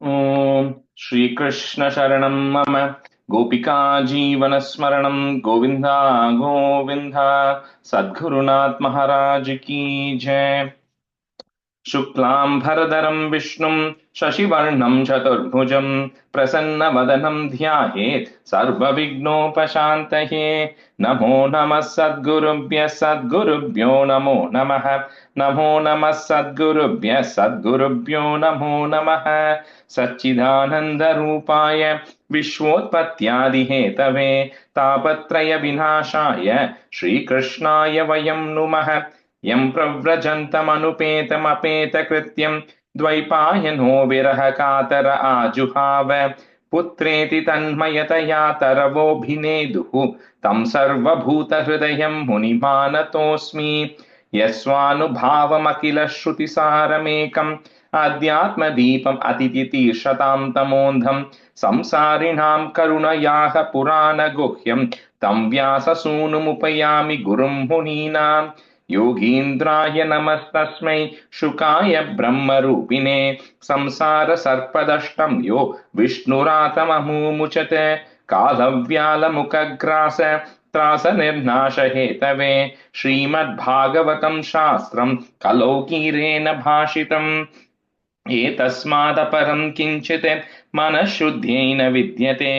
ॐ श्रीकृष्ण शरणं मम गोपिका जीवनस्मरणं गोविन्द गोविन्द सद्गुरुनाथ महाराज की जय। शुक्लां भरधरं विष्णुं शशिवर्णं चतुर्भुजं प्रसन्नवदनं ध्यायेत् सर्वविघ्नोपशान्तये। नमो नमः सद्गुरुभ्यः सद्गुरुभ्यो नमो नमः। नमो नमः सद्गुरुभ्यः सद्गुरुभ्यो नमो नमः। सच्चिदानन्दरूपाय विश्वोत्पत्त्यादिहेतवे तापत्रयविनाशाय श्रीकृष्णाय वयं नुमः। यं प्रव्रजन्तमनुपेतमपेतकृत्यं द्वैपायनो विरह कातर आजुहाव पुत्रेति तन्मयतया तरवोऽभिनेदुः तं सर्वभूतहृदयं मुनिमानतोऽस्मि। यस्वानुभावमखिल श्रुतिसारमेकम् आध्यात्मदीपम् अतिथितीर्षतां तमोऽन्धं संसारिणां करुणयाः पुराणगुह्यं तं व्याससूनुमुपयामि गुरुं मुनीनां। योगीन्द्राय नमस्तस्मै शुकाय ब्रह्मरूपिणे संसारसर्पदष्टं यो विष्णुरातममुमुचत् कालव्यालमुखग्रास त्रासनिर्नाशहेतवे श्रीमद्भागवतं शास्त्रं कलौकीरेण भाषितम्। एतस्मादपरं किञ्चित् मनःशुद्ध्यै न विद्यते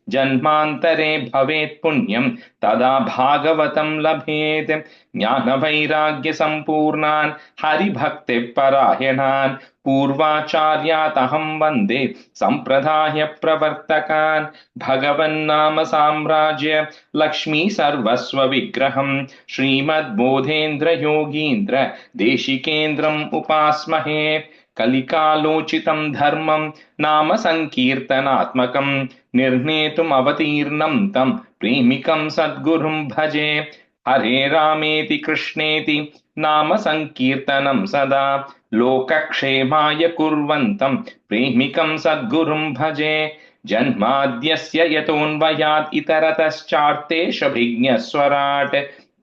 जन्मान्तरे भवेत् पुण्यं तदा भागवतं लभेत्। ज्ञानवैराग्यसम्पूर्णान् हरिभक्तिपरायणान् पूर्वाचार्यातहं वन्दे सम्प्रदायप्रवर्तकान्। भगवन्नाम साम्राज्य लक्ष्मी सर्वस्वविग्रहं श्रीमद्बोधेन्द्र योगीन्द्र देशिकेन्द्रम् उपास्महे। कलिकालोचितं धर्मं नाम संकीर्तनात्मकं निर्णेतुम् अवतीर्णं तं प्रेमिकं सद्गुरुं भजे। हरे रामेति कृष्णेति नाम संकीर्तनं सदा लोकक्षेमाय कुर्वन्तं प्रेमिकं सद्गुरुं भजे। जन्माद्यस्य यतोऽन्वयात् इतरतश्चार्तेष्वभिज्ञस्वराट्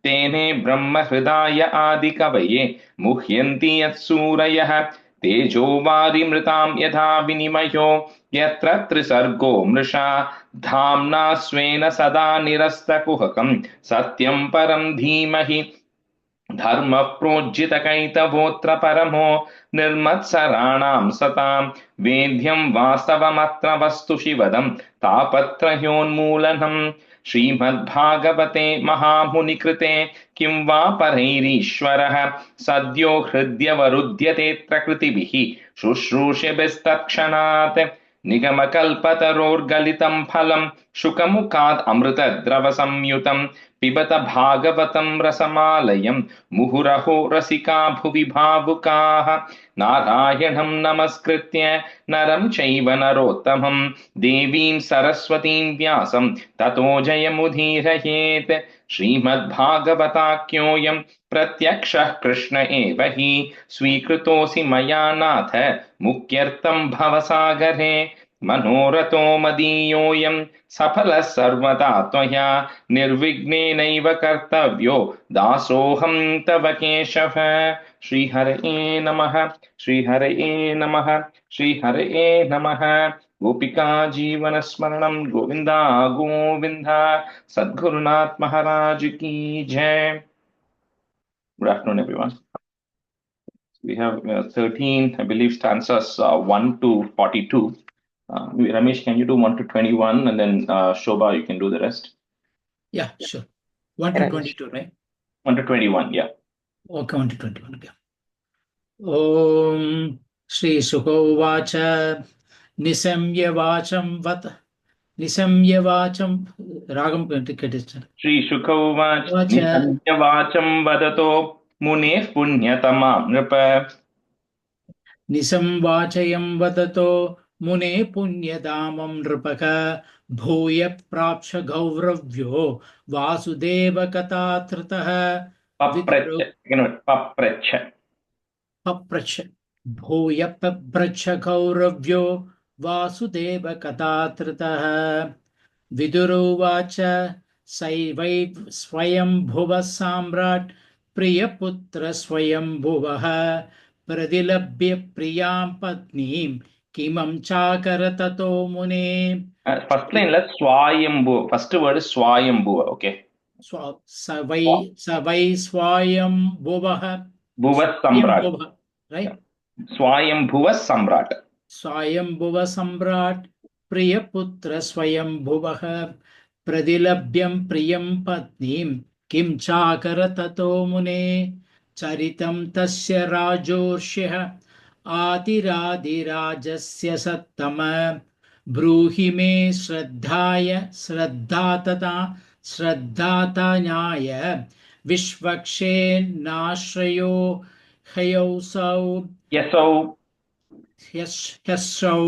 तेने ब्रह्महृदाय आदिकवये मुह्यन्ति यत्सूरयः। तेजो वारिमृतां यथा विनिमयो यत्र त्रिसर्गो मृषा धाम्ना स्वेन सदा निरस्तकुहकं सत्यं परं धीमहि। धर्मः प्रोज्झितकैतवोऽत्र परमो निर्मत्सराणां सतां वेद्यं वास्तवमत्र वस्तु शिवदं तापत्रयोन्मूलनम्। श्रीमद्भागवते महामुनिकृते किं वा परैरीश्वरः सद्यो हृद्यवरुध्यतेऽत्र कृतिभिः शुश्रूषिभिस्तत्क्षणात्। निगमकल्पतरोर्गलितं फलं शुकमुखात् अमृतद्रवसंयुतं पिबत भागवतं रसमालयं मुहुरहो रसिका भुवि भावुकाः। नारायणं नमस्कृत्य नरं चैव नरोत्तमं देवीं सरस्वतीं व्यासं ततो जयमुदीरयेत्। श्रीमद्भागवताख्योऽयं प्रत्यक्षः कृष्ण एव हि स्वीकृतोऽसि मया नाथ मुक्त्यर्थं भवसागरे। मनोरथो मदीयोऽयं सफलः सर्वदा त्वया निर्विघ्नेनैव कर्तव्यो दासोऽहं तव केशव। श्रीहरये नमः श्रीहरये नमः श्रीहरये नमः। गोपिका जीवनस्मरणं गोविन्दा गोविन्द सद्गुरुनाथ महाराज की जय। Good afternoon, everyone. We have 13, I believe, stanzas 1 to 42. Ramesh, can you do 1 to 21, and then Shobha, you can do the rest? Yeah, sure. 1 to 22, right? 1 to 21, yeah. Okay, 1 to 21, okay. Om Shri Sukha Uvacha Nisamya Vacham Vat Nisamya Vacham Ragam Ketishtan. Shri Sukha Uvacha Nisamya Vacham Vadato Muneh Punyatama Nripa. Nisam Vachayam Vadato Mune Punyadamam Nripaka Bhuya Prapsha Gauravyo Vasudeva Katatrataha Papracha. Bhuya Papracha Gauravyo Vasudeva Katatrataha Viduruvacha Saivai Swayam Bhuva Samrat Priyaputra Swayam Bhuvaha Pradilabhya Priyam Patnim किमं चाकर ततो मुने First line la Swayambhu. First word is Swayambhu. Okay. स वै स्वायं भुवः Bhuva स्वयं Samrat. भुवः Yeah. Right Swayambhuva Samrat. Swayambhuva सम्राट् प्रियपुत्र स्वयंभुवः प्रतिलभ्यं प्रियं पत्नीं किं चाकर ततो मुने चरितं तस्य राजोर्ष्यः आतिरादिराजस्य सत्तम ब्रूहि मे श्रद्धातनाय विश्वक्षेन्नाश्रयो हयौसौ Yes, so ह्यस्रौ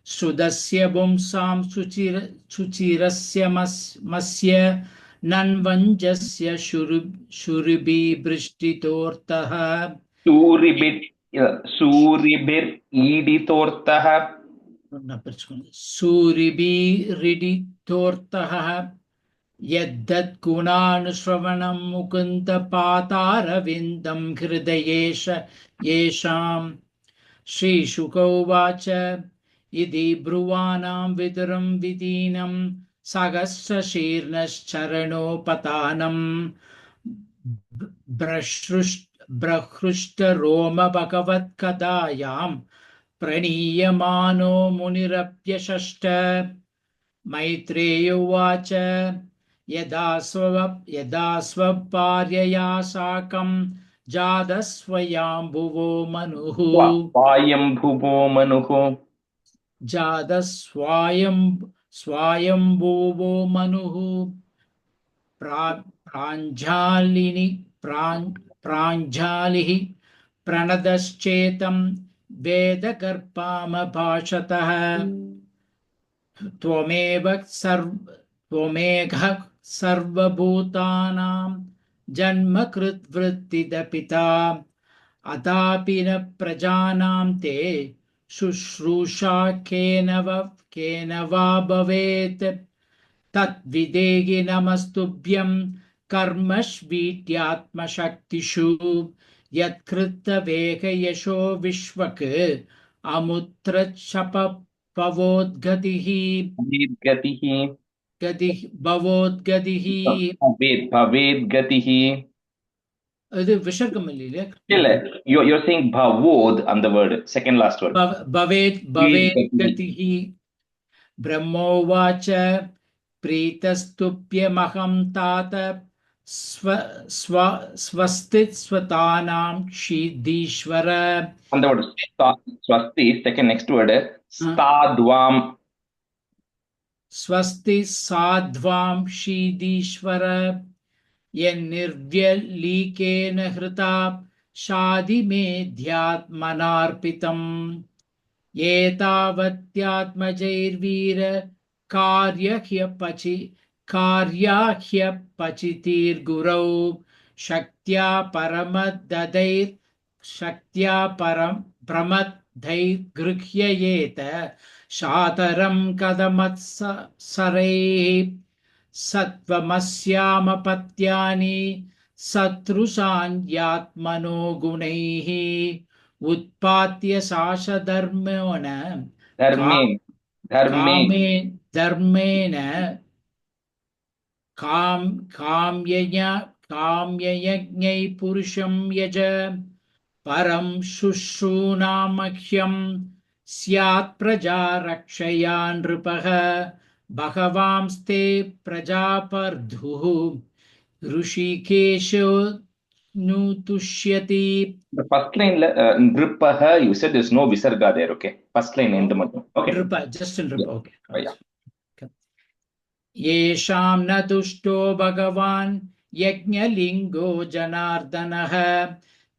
श्रुतस्य पुंसां शुचिरस्य मस्य नन्वञ्जस्य शुरिभिवृष्टितोऽर्थः Suribit, Suribir Iditortah. सूरिभिरिडितोऽर्थः यद्दत्गुणानुश्रवणं मुकुन्दपातारविन्दं Hridayesh येषाम् श्रीशुक उवाच इति ब्रुवाणां विदुरं विदीनं सहस्रशीर्णश्चरणोपतानं बृहृष्टरोमभगवत्कथायां प्रणीयमानो मुनिरप्यशष्ट मैत्रेय उवाच यदा स्वभार्यया साकं जातस्वयंभुवो मनुः Swayambhuvo Manuho. स्वायंभुवो मनुः प्राञ्जालिनि प्राञ्जालिः प्रणदश्चेतं वेदगर्भामभाषतः त्वमेघ सर्वभूतानां जन्मकृद्वृत्तिदपिता अतापि न प्रजानां ते शुश्रूषा केन वा भवेत् तद्विदेहि नमस्तुभ्यं कर्मष्वीट्यात्मशक्तिषु यत्कृतवेगयशो विश्वक् अमुत्रच्छपवोद्गतिः Gatihi. भवोद्गतिः Bhaved Gatihi. இது விசர்க்கம் இல்லையா Still, you're saying Bhavod on the word, second last word. भवेत् Bhaved भवेत् Gatihi. गतिः ब्रह्मोवाच प्रीतस्तुभ्यमहं तात स्वस्ति स्वतानां क्षिदीश्वर On the word Swasti, second next word, Stadvam. स्वस्ति साध्वां क्षिदीश्वर यन्निर्व्यलीकेन हृता शादिमेध्यात्मनार्पितम् एतावत्यात्मजैर्वीर कार्याह्यपचितिर्गुरौ शक्त्या प्रमदैर्गृह्ययेत शातरं कदमत्सरैः सत्त्वमस्यामपत्यानि शत्रुषान्यात्मनो गुणैः उत्पात्य साशधर्मेण Dharme. Dharme. धर्मेण काम्ययज्ञै पुरुषं यज परं शुश्रूणामह्यं स्यात् प्रजा रक्षया नृपः भगवांस्ते प्रजापर्धुः ऋषिकेशो नुतुष्यति. The first line, Nripaha, you said there's no Visarga there, okay? First line, end matram. Okay. Nripa, just in Nripa, Yeah. okay. Yeah. येषां न तुष्टो भगवान् यज्ञलिङ्गो जनार्दनः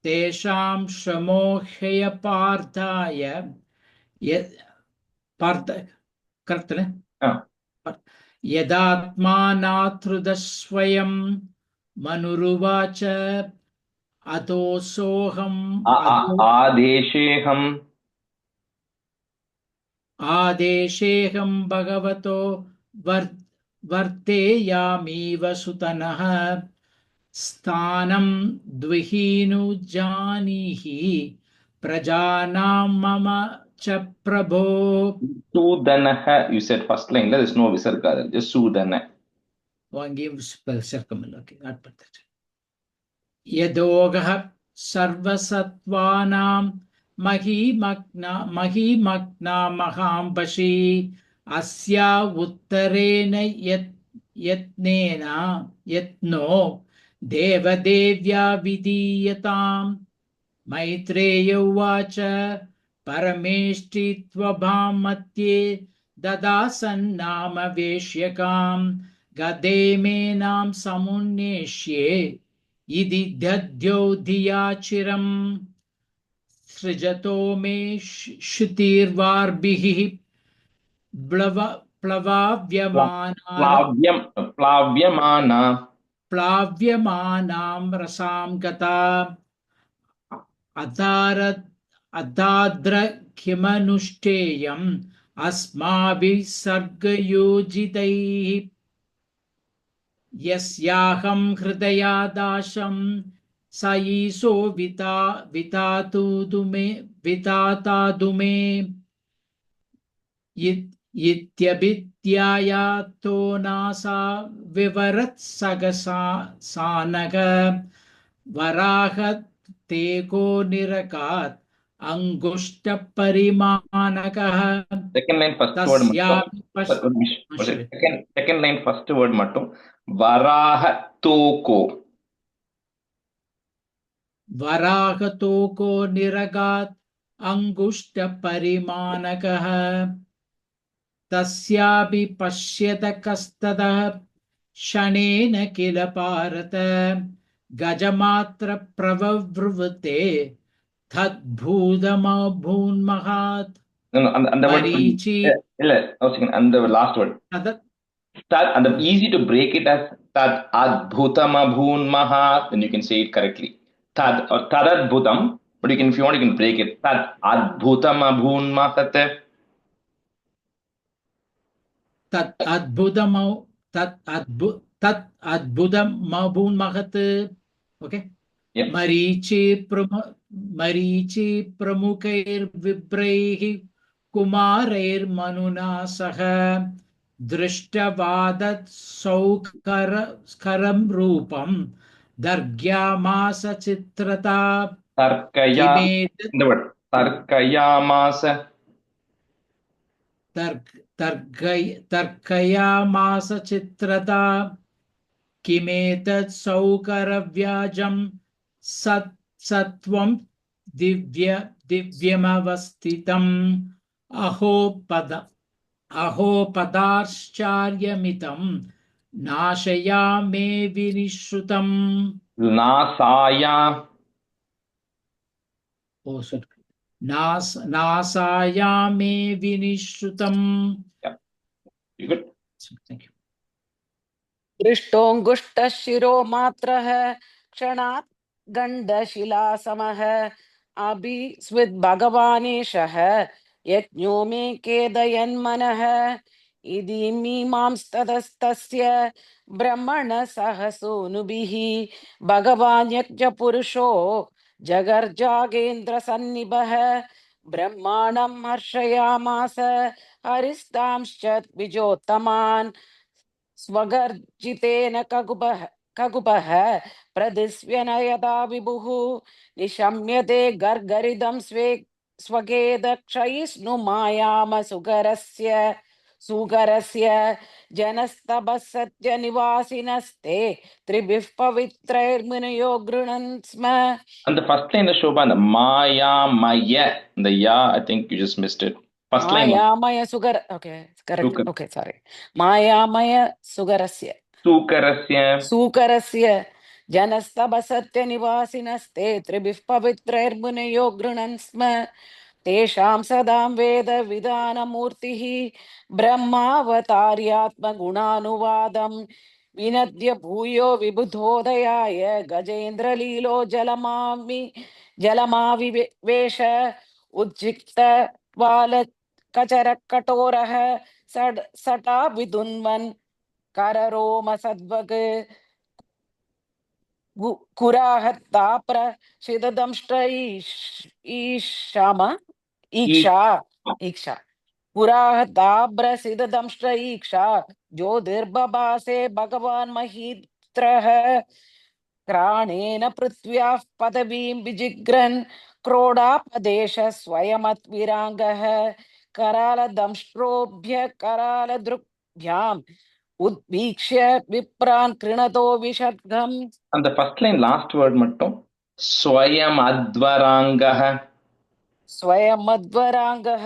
तेषां श्रमो ह्यपार्थाय कर्तने यदात्मानाथृदस्वयं मनुरुवाच आदेशेऽहं भगवतो वर्तेयामीव सुतनः स्थानं द्विहीनु जानीहि prajanam mama cha prabho. Sudanaha, you said first line, there is no visarga there, just Sudana. One give spell circle. Okay, not put that. Yadogah sarvasatvanam mahimagna mahambashi asya uttarena yatno devadevya vidiyatam. Maitreya uvacha parameshtitvabham matye dadasannama veshyakam gademenam samunneshye idi dadyo dhiyachiram srijato me shutirvarbhihi plavavyamana Plavyamana. plavyamanam rasam gata अताद्रख्यमनुष्ठेयम् अस्माभिः सर्गयोजितैः यस्याहं हृदयादाशं स ईशो वितातादु मे इत्यभिध्यायातो नासा विवरत्सगसा सानग वराहत् तेको निरकात् अंगुष्टपरिमाणकः Second line first word mattum. तस्यापि Second line first word mattum. Varaha toko. वराहतोको निरगात् अंगुष्टपरिमाणकः तस्यापि पश्यत कस्ततः क्षणेन किल Bharata गजमात्र प्रववृवते तद्भूतमभून्महात् No, and the word Marichi and the last word. And the easy to break it as tad adbhutam mahat, then you can say it correctly. Tad or tadadbhutam, but you can, if you want, you can break it. Tad adbhutam mahat. तत् अद्भुतमभून्महत् okay मरीचि प्रमुखैर्विप्रैः कुमारैर्मनुना सह दृष्टवादत् सौकरं रूपं दर्ग्यामास चित्रता Tarkayamasa. तर्कयामास चित्रता किमेतत् सौकरव्याजं सत्त्वं दिव्यमवस्थितम् अहो पदाश्चर्यमितं नाशयामे विनिश्रुतम् Nasaya. Oh, sorry. नासायामे विनिश्रुतम्. Yeah, you good? Thank you. दृष्टोऽङ्गुष्टः शिरो मात्रः क्षणात् गण्डशिलासमः अभिस्विद्भगवानेशः यज्ञो मे केदयन्मनः इदीमीमांस्ततस्तस्य ब्रह्मण सह सूनुभिः भगवान् यज्ञपुरुषो जगर्जागेन्द्रसन्निभः ब्रह्माणं हर्षयामास हरिस्तांश्च द्विजोत्तमान् स्वगर्जितेन ककुपः प्रदिस्व्यनयदा विभुः निशम्यते गर्गरिदं स्वगेदक्षयिष्णुमायाम सुगरस्य जनस्तपः सत्यनिवासिनस्ते त्रिभिः पवित्रैर्मुनयो गृह्णन् स्म. And the first line is Shobhan, Maya Maya. The Ya, I think you just missed it. First line. Mayamaya sugar. Okay, correct. Okay, sorry. Mayamaya sugarasya. Sukarasya. जनस्तपसत्य निवासिनस्ते त्रिभिः पवित्रैर्मुनयो गृह्णन् स्म तेषां सदां वेद विधानमूर्तिः ब्रह्मावतार्यात्मगुणानुवादं विनद्य भूयो विबुधोदयाय गजेन्द्रलीलो जलमाविवेश उज्जिक्त वाल कचर कटोरः सटा विदुन्वन् कररोम सद्वग कुराहत्ताप्र शिददंष्ट ईशाम ईक्षा ईक्षा पुराहताब्रसिददंष्ट ईक्षा ज्योतिर्बभासे भगवान् महीत्रः क्राणेन पृथ्व्याः पदवीं विजिग्रन् क्रोडापदेश स्वयमत्विराङ्गः करालदंष्ट्रोभ्य करालदृग्भ्याम् उद्वीक्ष्य विप्रान् कृणतो विषद्गम्. And the first line, last word mattum, Swayam Advarangah. स्वयमध्वराङ्गः.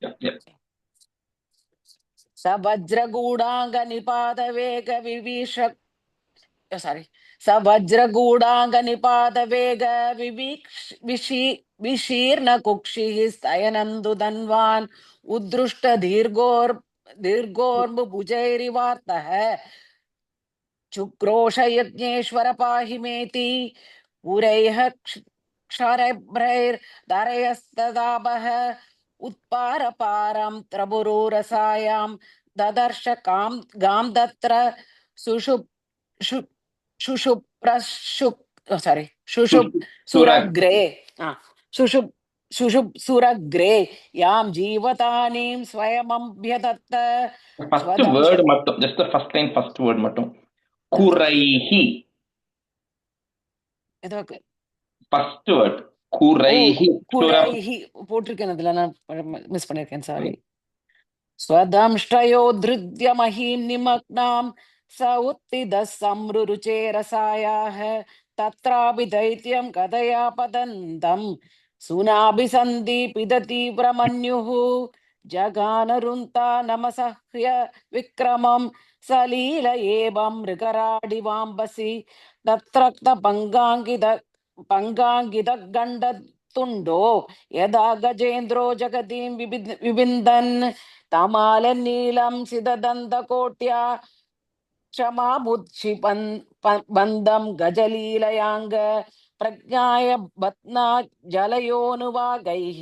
Yep. स वज्रगूढाङ्ग निपात वेग विभीष sorry स वज्रगूढाङ्ग निपात वेग विशीर्ण कुक्षिः स्तयनन्दु धन्वान् उद्दृष्ट दीर्घोर्भुजैरिवार्तः चुक्रोश यज्ञेश्वर पाहि मेति पुरैः क्षरभ्रैर्धरयस्तदाभः उत्पारपारं त्रबुरुरसायां ददर्श गां तत्र सुरग्रे सुरग्रे यां जीवतानीं स्वयमभ्यदत्त. First word mattum, just the first line, first word mattum. Kuraihi. First word. Kuraihi. Kuraihi. போட்டிருக்கேன் அதுல நான் மிஸ் பண்ணிருக்கேன் சாரி. स्वदंष्ट्रयो धृद्य महीं निमग्नां स उत्थितः संरुरुचे रसायाः तत्रापि दैत्यं कथया पतन्तं सुनाभिसन्धि पिदति प्रमन्युः जगानरुन्ता नमसह्य विक्रमं सलील एवं मृगराडिवाम्बसि तत्रक्तपङ्गाङ्गितगण्डतुण्डो यदा गजेन्द्रो जगतीं विबिन्दन् तमालनीलं सिददन्तकोट्या क्षमामुच्छिपन्दं गजलीलयाङ्ग प्रज्ञाय बत्ना जलयोनुवागैः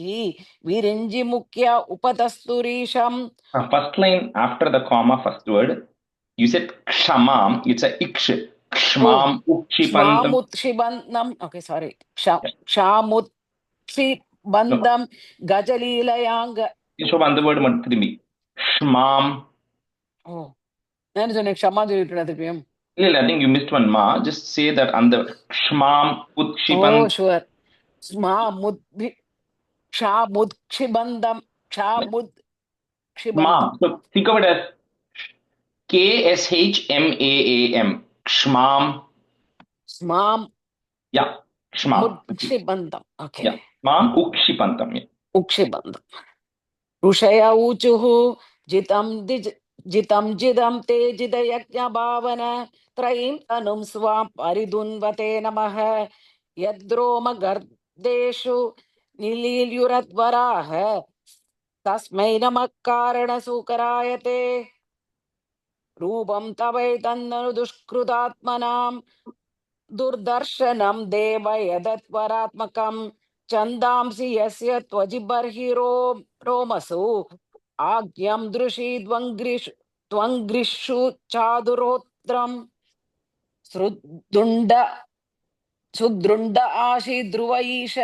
विरिञ्जि मुख्य उपतस्तुरीशम्. First line after the comma, first word. You said kshamam, it's a iksh. Kshmam Kshmamutshibandam. Okay, sorry. Kshmamutshibandam gajalilayang. So on the word mattrimi. Shmam. Oh. I think you missed one ma. Just say that on the Shmam Utshiband. Oh, sure. Kshamudshibandam. Kshamudshibandam. So think of it as KSHMAAM. Shmam. Smam. Yeah. Shmam. Mudshibandam. Okay. Yeah. Shmam Ukshipandam. Yeah. Ukshibandam. Rushaya uchuhu जितं जिदं ते जिदयज्ञभावन त्रयीं तनुं स्वां परिधुन्वते नमः यद्रोमगर्देषु निलील्युरध्वराः तस्मै नमः कारणसूकरायते रूपं तवैतन्ननु दुष्कृतात्मनां दुर्दर्शनं देव यदत्वरात्मकं छन्दांसि यस्य त्वजिबर्हिरोमसु आज्ञं दृशी त्वङ्ग्रिषु चादुरोत्रं सुदृण्ड आशी ध्रुवैष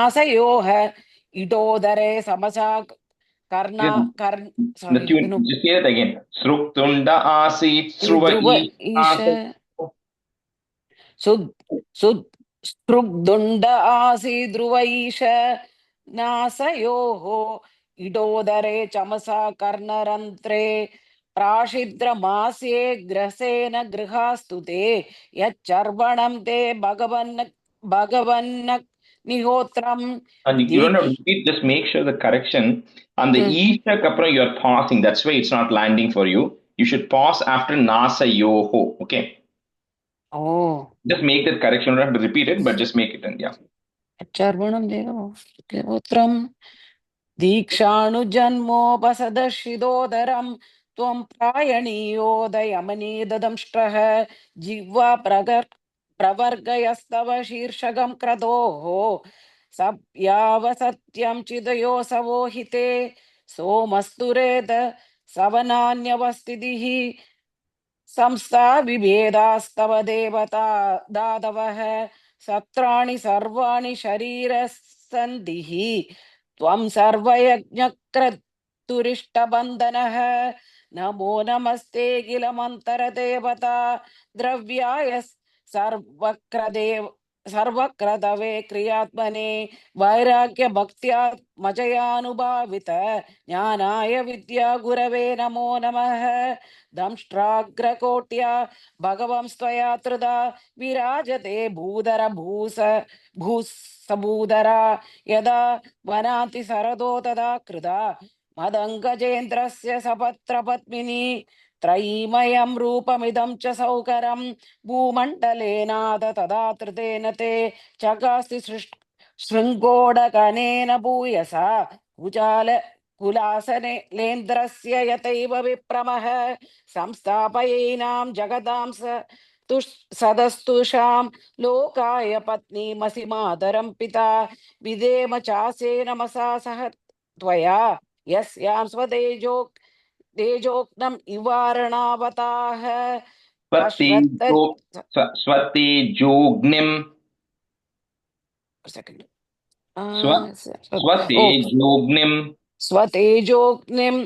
नासयोः इटोदरे samosa Just say it again. Sruktunda asit Sruvaish. Srugdunda asi Druvaish Nasayoho Idodare Chamasa Karnarantre Prashidra Grasena Grihastute Yacharvanam te Bhagavan Nihotram. And you don't have to repeat, just make sure the correction on the Isha Kapra you're pausing. That's why it's not landing for you. You should pause after Nasa Yoho. Okay. Oh. Just make that correction. You don't have to repeat it, but just make it and yeah. Charvanam Devotram Dikshanu Janmopasadarshidodaram Tvam Prayaniyodayamanī dadamshtrah Jiva Pravargayastava Shirshagam Kradoho Sapyava Satyam Chidayo Savohite Somastureda सवनान्यवस्थितिः संस्था विभेदास्तव देवता दादवः सत्राणि सर्वाणि शरीरसन्धिः त्वं सर्वयज्ञक्रतुरिष्टबन्धनः नमो नमस्ते किलमन्तरदेवता द्रव्याय सर्वक्रदवे क्रियात्मने वैराग्य भक्त्या मजयानुभावित ज्ञानाय विद्या गुरवे नमो नमः दंष्ट्राग्रकोट्या भगवंस्त्वया त्रिधा विराजते भूसभूदरा यदा वनाति सरदो तदा कृदा मदङ्गजेन्द्रस्य सपत्रपत्मिनी त्रयीमयं रूपमिदं च सौकरं भूमण्डलेनाद तदा त्रितेन ते चकास्ति शृङ्गोडकनेन भूयसा कुलासने लेन्द्रस्य यतैव विप्रमः संस्थापयेनां जगदां सदस्तुषां लोकाय पत्नीमसि मातरं पिता विदेम चासे नमसा सह त्वया यस्यां तेजोक्नम् इवारणावताः स्वतेजोग्निम् स्वतेजोग्निम्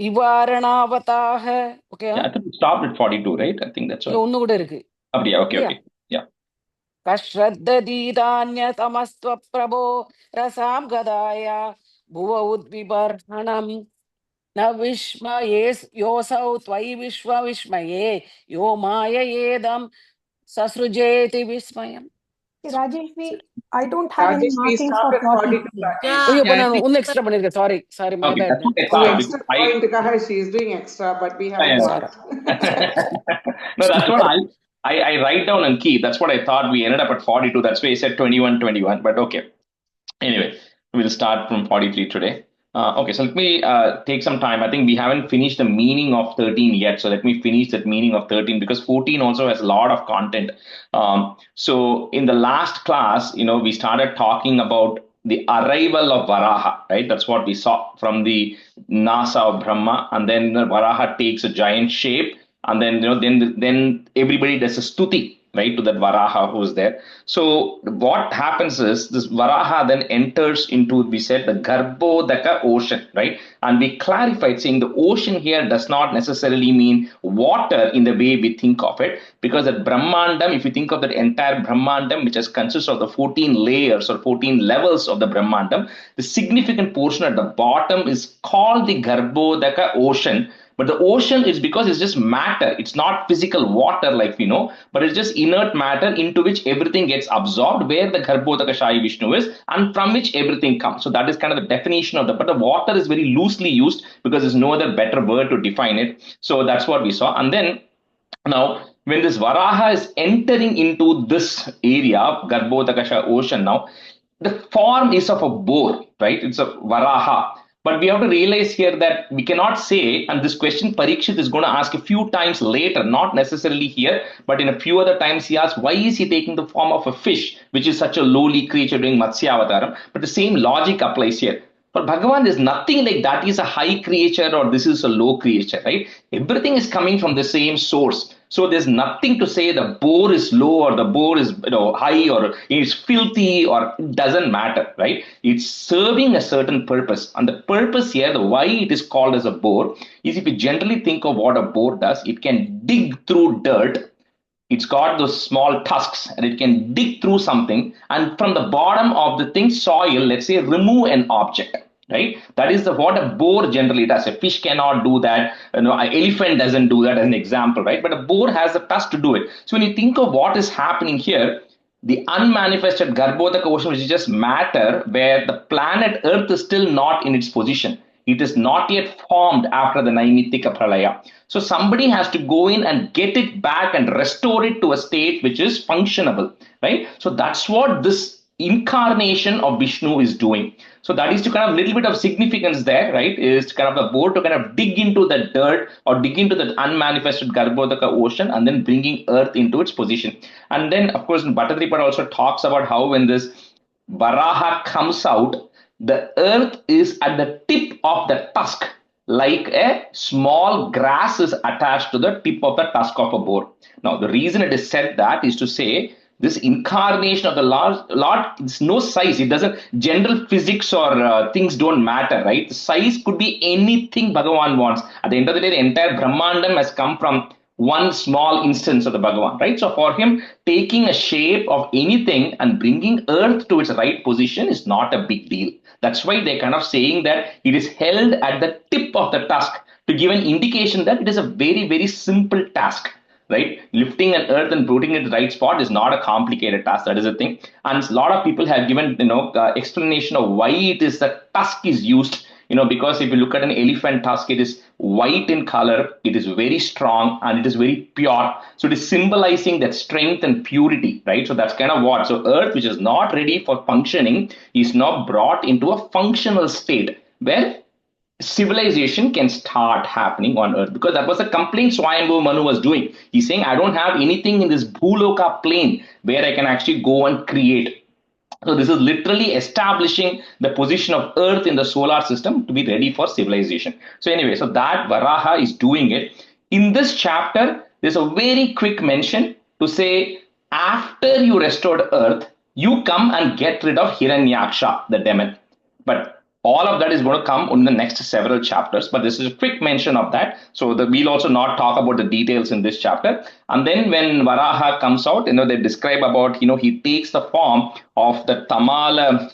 इवारणावताः. Okay. Yeah, I think we stopped at 42, right? I think that's what. ஒன்னு கூட இருக்கு. அப்படியா? Okay. Yeah. கஷ்ரத்ததீதான்யதமஸ்த்வ பிரபோ ரசாம் கதாய புவ உத்விபர்ஹணம் न विस्मये योऽसौ त्वयि विश्वविस्मये यो माययेदं ससृजेति विस्मयम्. Rajesh, I don't have any markings for 42. நான் ஒன்னு எக்ஸ்ட்ரா பண்ணிருக்கேன். Sorry, my bad. Extra point she is doing extra, but we have. No, that's what I write down and keep. That's what I thought. We ended up at 42. That's why I said 21. But okay. Anyway, we'll start from 43 today. Okay, so let me take some time. I think we haven't finished the meaning of 13 yet. So let me finish that meaning of 13 because 14 also has a lot of content. So in the last class, we started talking about the arrival of Varaha, right? That's what we saw from the Nasa of Brahma. And then Varaha takes a giant shape. And then, then everybody does a stuti, right, to that Varaha who's there. So what happens is this Varaha then enters into, we said, the Garbhodaka ocean, right? And we clarified saying the ocean here does not necessarily mean water in the way we think of it, because that Brahmandam, if you think of that entire Brahmandam, which consists of the 14 layers or 14 levels of the Brahmandam, the significant portion at the bottom is called the Garbhodaka ocean. But the ocean is because it's just matter. It's not physical water like we know, but it's just inert matter into which everything gets absorbed, where the Garbhodaka Shayi Vishnu is, and from which everything comes. So that is kind of the definition of that. But the water is very loosely used because there's no other better word to define it. So that's what we saw. And then now, when this Varaha is entering into this area, Garbhodaka Shayi ocean now, the form is of a boar, right? It's a Varaha. But we have to realize here that we cannot say, and this question Parikshit is going to ask a few times later, not necessarily here, but in a few other times he asks, why is he taking the form of a fish, which is such a lowly creature doing Matsya Avataram? But the same logic applies here. For Bhagavan, there's nothing like that is a high creature or this is a low creature, right? Everything is coming from the same source. So there's nothing to say the boar is low or the boar is high or is filthy or it doesn't matter, right? It's serving a certain purpose. And the purpose here, the why it is called as a boar, is if you generally think of what a boar does, it can dig through dirt. It's got those small tusks and it can dig through something and from the bottom of the thing, soil, let's say, remove an object. Right? That is what a boar generally does. A fish cannot do that. An elephant doesn't do that as an example, right? But a boar has the tusk to do it. So when you think of what is happening here, the unmanifested Garbhodaka ocean, which is just matter, where the planet Earth is still not in its position. It is not yet formed after the Naimittika Pralaya. So somebody has to go in and get it back and restore it to a state which is functionable, right? So that's what this incarnation of Vishnu is doing. So that is to kind of little bit of significance there, right? Is kind of a board to kind of dig into the dirt or dig into the unmanifested Garbhodaka ocean and then bringing earth into its position. And then, of course, Bhattadripada also talks about how when this Varaha comes out, the earth is at the tip of the tusk. like a small grass is attached to the tip of the tusk of a boar. Now, the reason it is said that is to say this incarnation of the Lord, it's no size. It doesn't, general physics or things don't matter, right? The size could be anything Bhagavan wants. At the end of the day, the entire Brahmandam has come from one small instance of the Bhagavan, right? So for him, taking a shape of anything and bringing earth to its right position is not a big deal. That's why they're kind of saying that it is held at the tip of the tusk to give an indication that it is a very, very simple task, right? Lifting an earth and putting it in the right spot is not a complicated task. That is a thing. And a lot of people have given, explanation of why it is that tusk is used. Because if you look at an elephant tusk, it is white in color, it is very strong, and it is very pure. So it is symbolizing that strength and purity, right? So that's kind of what. So earth, which is not ready for functioning, is now brought into a functional state where civilization can start happening on earth, because that was the complaint Swayambhu Manu was doing. He's saying, I don't have anything in this Bhuloka plane where I can actually go and create. So this is literally establishing the position of earth in the solar system to be ready for civilization. So anyway, so that Varaha is doing it. In this chapter, there's a very quick mention to say, after you restored earth, you come and get rid of Hiranyaksha, the demon. But all of that is going to come in the next several chapters, but this is a quick mention of that. So we'll also not talk about the details in this chapter. And then when Varaha comes out, they describe about, he takes the form of the Tamala,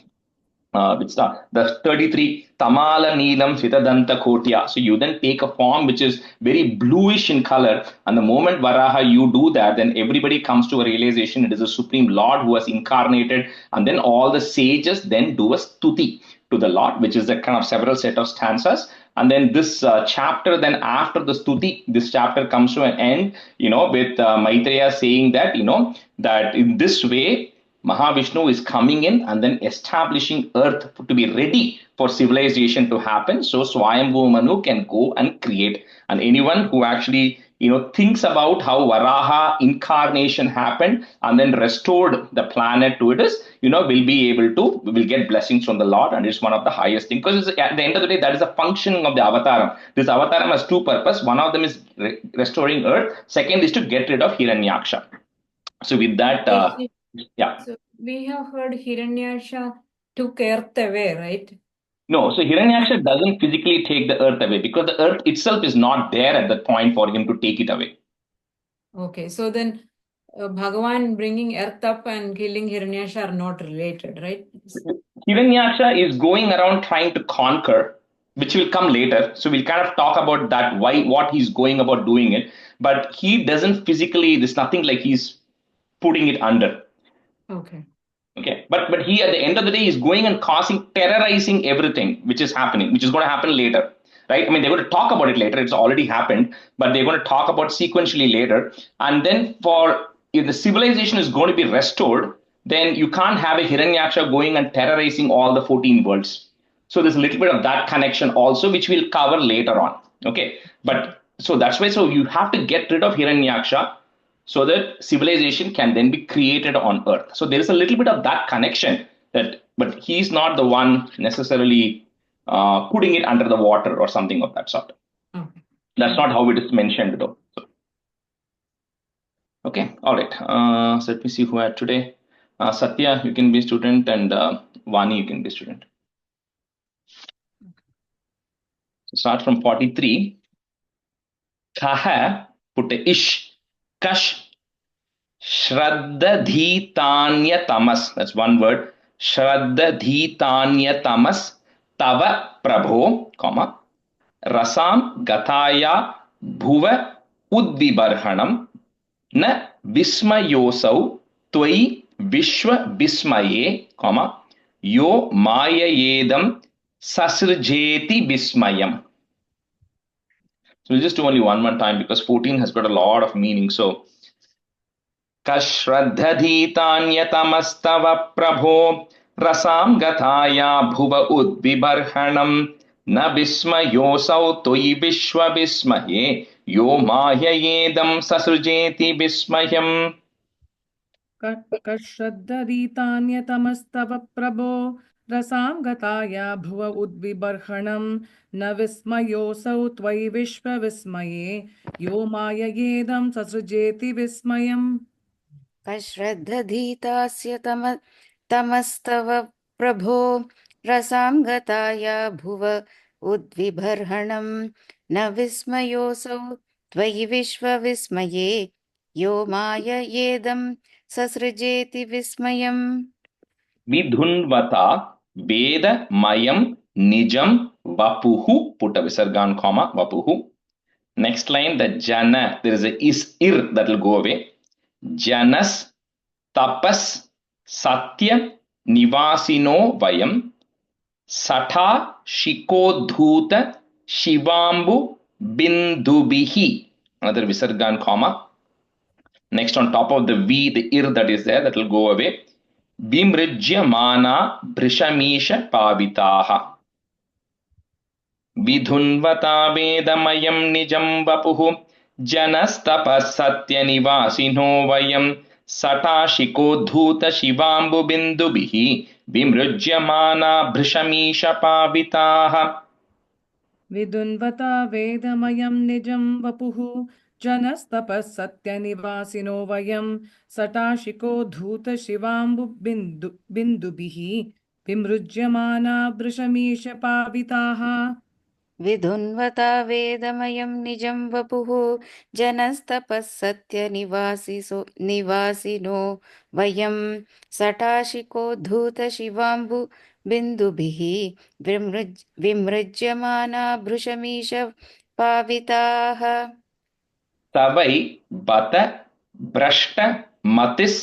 the 33 Tamala Neelam Sitadanta Kotya. So you then take a form which is very bluish in color. And the moment Varaha you do that, then everybody comes to a realization it is the Supreme Lord who has incarnated. And then all the sages then do a stuti to the Lord, which is a kind of several set of stanzas. And then this chapter, then after the stuti, this chapter comes to an end, with Maitreya saying that, that in this way, Mahavishnu is coming in and then establishing earth to be ready for civilization to happen. So Swayambhu Manu can go and create. And anyone who actually, thinks about how Varaha incarnation happened and then restored the planet to it is, will get blessings from the Lord. And it's one of the highest things. Because at the end of the day, that is a functioning of the avataram. This avataram has two purposes. One of them is restoring earth. Second is to get rid of Hiranyaksha. So with that, yeah. So we have heard Hiranyasha took earth away, right? No, so Hiranyaksha doesn't physically take the earth away because the earth itself is not there at that point for him to take it away. Okay, so then Bhagavan bringing earth up and killing Hiranyasha are not related, right? Hiranyaksha is going around trying to conquer, which will come later. So we'll kind of talk about that, what he's going about doing it. But he doesn't physically, there's nothing like he's putting it under. Okay. Okay, but he at the end of the day is going and terrorizing everything which is happening, which is going to happen later, right? I mean, they're going to talk about it later. It's already happened, but they're going to talk about sequentially later. And then if the civilization is going to be restored, then you can't have a Hiranyaksha going and terrorizing all the 14 worlds. So there's a little bit of that connection also, which we'll cover later on. Okay, but so that's why. So you have to get rid of Hiranyaksha, so that civilization can then be created on earth. So there is a little bit of that connection, but he's not the one necessarily putting it under the water or something of that sort. Okay. That's not how it is mentioned though. So, okay, all right. So let me see who I had today. Satya, you can be student, and Vani, you can be student. So start from 43. Kaha, put a ish. Kash Shraddha tamas. That's one word. Shraddha tamas tava prabho, comma, rasam gataya bhuva udvibarhanam na vismayosau tvai vishwa vismaye, comma, yo mayayedam sasrjeti vismayam. So we'll just do only one more time because 14 has got a lot of meaning. So, Kashraddhadhitanyatamasthava prabho rasam gathaya bhuva udvibarhanam na vismayosau toi vishwa vismaye yo mayayedam sasrujeti vismayam. Kashraddhadhitanyatamasthava prabho रसां गताया भुव उद्विबर्हणं न विस्मयोऽसौ त्वयि विश्वविस्मये यो माययेदं ससृजेति विस्मयम् कश्रद्धधीतास्य तमस्तव प्रभो रसां गताया भुव उद्विबर्हणं न विस्मयोऽसौ त्वयि विश्वविस्मये यो माययेदं ससृजेति विस्मयम् Vidhunvata Vedamayam Nijam Vapuhu. Put a visargan comma, Vapuhu. Next line, the Jana, there is a ir that will go away. Janas Tapas Satya Nivasino Vayam Satha Shikodhuta Shivambu Bindubihi. Another visargan comma. Next, on top of the V, the ir that is there, that will go away. Vimrijyamana Bhrishamisha Pavitaha. Vidhunvata Vedamayam Nijam Vapuhu Janastapas Satya Nivasino Vayam Satashiko Dhuta Shivambu Bindubihi Vimrijyamana Bhrishamisha Pavitaha. विदुन्वता वेदमयं निजं वपुः जनस्तपः सत्यनिवासिनो वयं सटाशिको धूतशिवाम्बुबिन्दुभिः विमृज्यमाना वृषमीशपाविताः विधुन्वता वेदमयं निजं वपुः जनस्तपः सत्यनिवासिनो वयं सटाशिको धूतशिवाम्बु बिन्दुभिः विमृज्यमाना भृशमीश पाविताः Tavai Bata Brashta Matis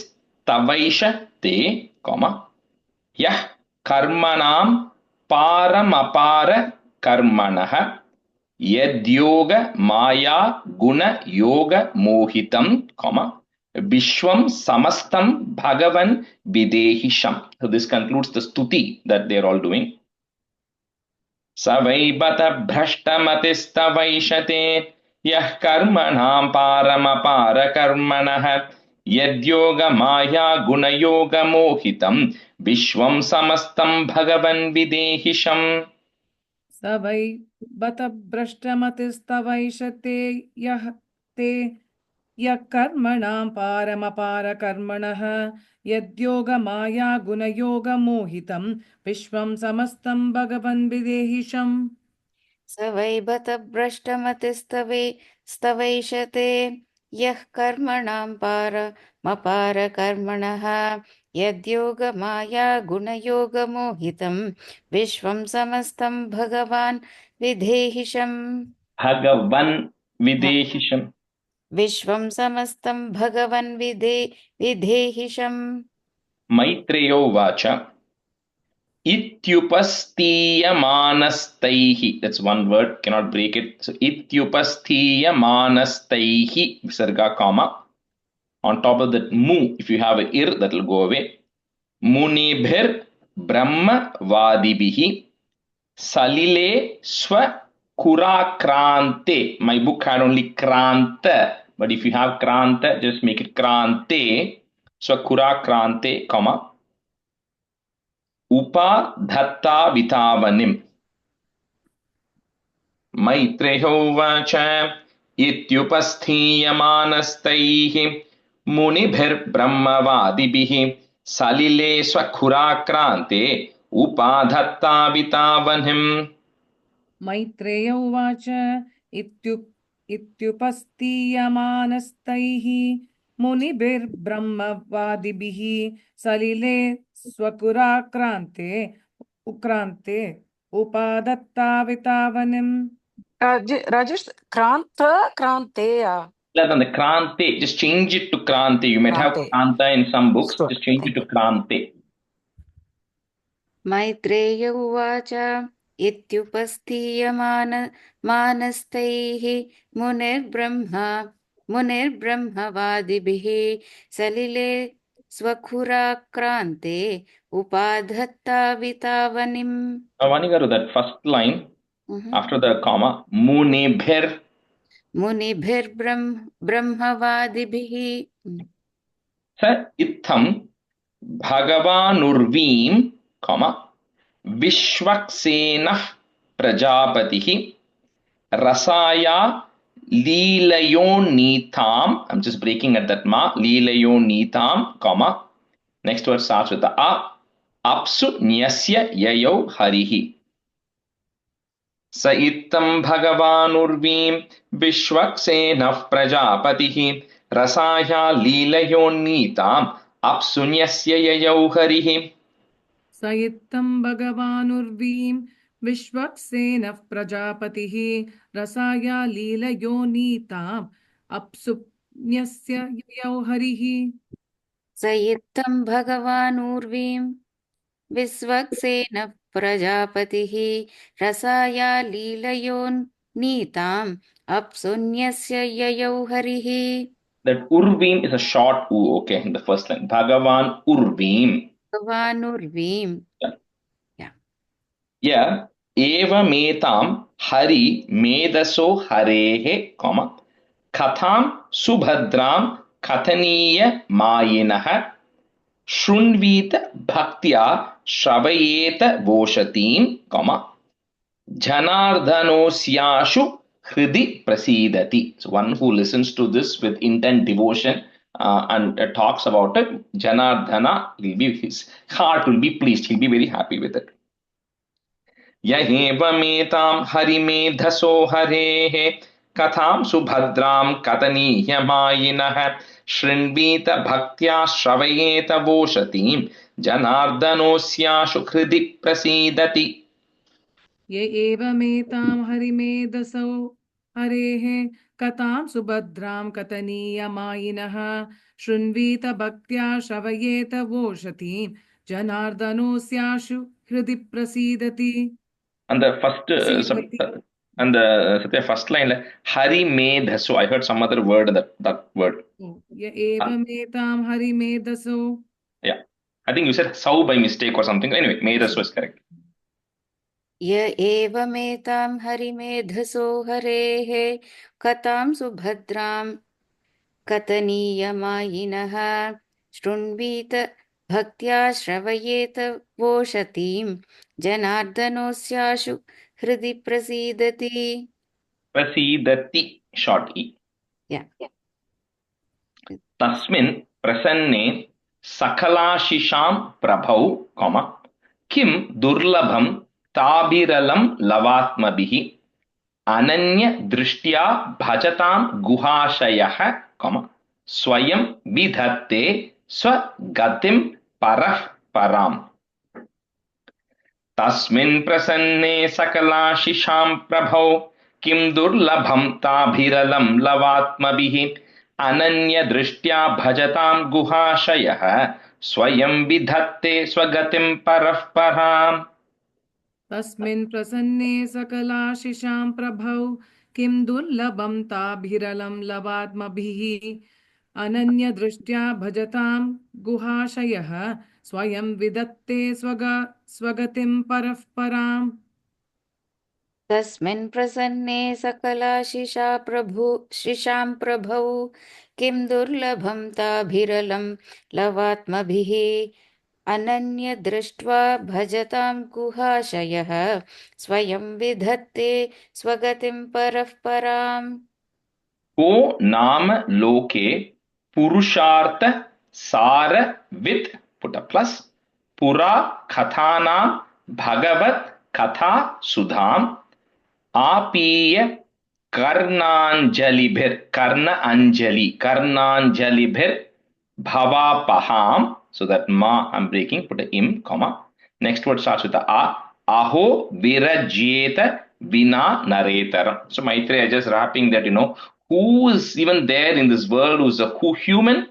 Tavaisha Te, Yah Karmanam Paramapara Karmanaha Yadyoga Maya Guna Yoga Mohitam, Vishwam Samastam Bhagavan Videhisham. So this concludes the stuti that they are all doing. Savai Bata Brashta Matis Tavaisha Te Yah karmanam paramapara karmanaha yadyoga maya gunayoga mohitam vishwam samastam bhagavan videhisham. Savai bata brashtamatistavaišate yah te yah karmanam paramapara karmanah yadyoga maya gunayoga mohitam vishwam samastam bhagavan videhisham. स वै बत भ्रष्टमतिस्तवैषते यः कर्मणां पारमपारकर्मणः यद्योगमाया गुणयोगमोहितं विश्वं समस्तं भगवान् विधेहिशम् Bhagavan videhisham. विश्वं समस्तं भगवन् विधेहिशम् Maitreyo vacha Ityupasthiyamanastaihi. That's one word, cannot break it. So Ityupasthiyamanastaihi visarga comma. On top of that mu, if you have a ir, that will go away. Munibhir Brahma Vadibihi Salile Swa Kurakrante. My book had only Kranta, but if you have Kranta, just make it Krante. Swa Kurakrante, comma. Upa Dhatta Vitavanim. Maitreyo vacha Ityupasthiyamanastaih Munibhir Brahmavadibihi Salile Swakhurakrante Upadhatta Vitavanim. Maitreya uvacha ityupasthiyamanastaihi munibir brahmavadibihi salile swakurakrante ukrante upadatta vitavanim. Rajesh, Kranteya. Rather than the Krante, just change it to Krante. You might have Krante. Kranta in some books, Sure. just change it to Krante. Maitreya उवाच इत्युपस्थीयमानस्तैः मुनिर्ब्रह्मवादिभिः सलिले स्वखुराक्रान्ते उपाधत्ता वितावनिम्. Vanigaru, that first line after the comma, Munibhir. मुनिभिर्ब्रह्मवादिभिः Sa Itham Bhagavanurvim, comma, Vishwaksenah Prajapatihi Rasaya Leelayonitam. I'm just breaking at that ma. Leelayonitam, comma. Next word starts with the a. Apsu Nyasya Yayau Harihi. स इत्थं भगवानुर्वीं विश्वक्सेनः प्रजापतिः रसाया लीलयोन्नीताम् अप्सुन्यस्य ययौ हरिः. स इत्थं भगवानुर्वीं विश्वक्सेनः प्रजापतिः रसाया लीलयोनीताम् अप्सुन्यस्य ययौ हरिः. स इत्थं भगवानूर्वीं विश्वक्सेनः प्रजापतिः रसाया लीलयोन्नीताम् अप्सुन्यस्य ययौ हरिः. That urvim is a short u, okay, in the first line. Bhagavan urvim. भगवानुर्वीं. Yeah. Evametam hari medaso harehe, comma. Katham subhadram kathaniya mayinah Shrunvita bhaktya shravayeta voshatim, comma. Janardhanosyashu hridi prasidati. So one who listens to this with intent devotion and talks about it, Janardhana, his heart will be pleased. He'll be very happy with it. Yahevametam harimedhaso harehe katham subhadram kataniyamayilah Shrinvita bhaktya shravayeta voshatim Janardhanosyashu hridi prasidati. ये एवमेतां हरिमेधसो हरेः कथां सुभद्रां कथनीयमायिनः शृण्वीत भक्त्या श्रवयेत वोषतीं जनार्दनोऽस्याशु हृदि प्रसीदति. And the first and the Satya first line Hari Medhaso. I heard some other word, that word. ये एवमेतां हरिमेधसो. Yeah. I think you said sau by mistake or something. Anyway, Medhaso is correct. य एवमेतां हरिमेधसो हरेः कथां सुभद्रां कथनीयमायिनः शृण्वीत भक्त्या श्रवयेत वोषतीं जनार्दनोऽस्याशु हृदि प्रसीदति. Prasidati, short e. Yeah. Tasmin prasanne sakalashisham prabhau, comma, kim durlabham tabiralam lavatmabihi ananya drishtya bhajatam guhashayah, comma, swayam vidhatte swagatim parah param. Tasmin prasanne sakalashishaam prabhau kim durlabham tabiralam lavatmabihi ananya drishtya bhajatam guhashayah swayam vidhatte swagatim parah param. तस्मिन् प्रसन्ने सकलाशिषां प्रभौ किं दुर्लभं ताभिरलं लवात्मभिः अनन्यदृष्ट्या भजतां गुहाशयः स्वयं विदत्ते स्वगतिं परः पराम्. तस्मिन् प्रसन्ने सकलाशिषां प्रभौ किं दुर्लभं ताभिरलं लवात्मभिः अनन्य दृष्ट्वा भजतां गुहाशयः स्वयं विधत्ते स्वगतिं परः पराम्. को नाम लोके पुरुषार्थ सार विद put a plus pura kathanam bhagavat katha sudham apiya karnanjalibhir bhavapaham. So that ma I'm breaking, put a im, comma. Next word starts with the a. Aho virajyeta vina naretaram. So Maitreya just wrapping that, who is even there in this world who is a human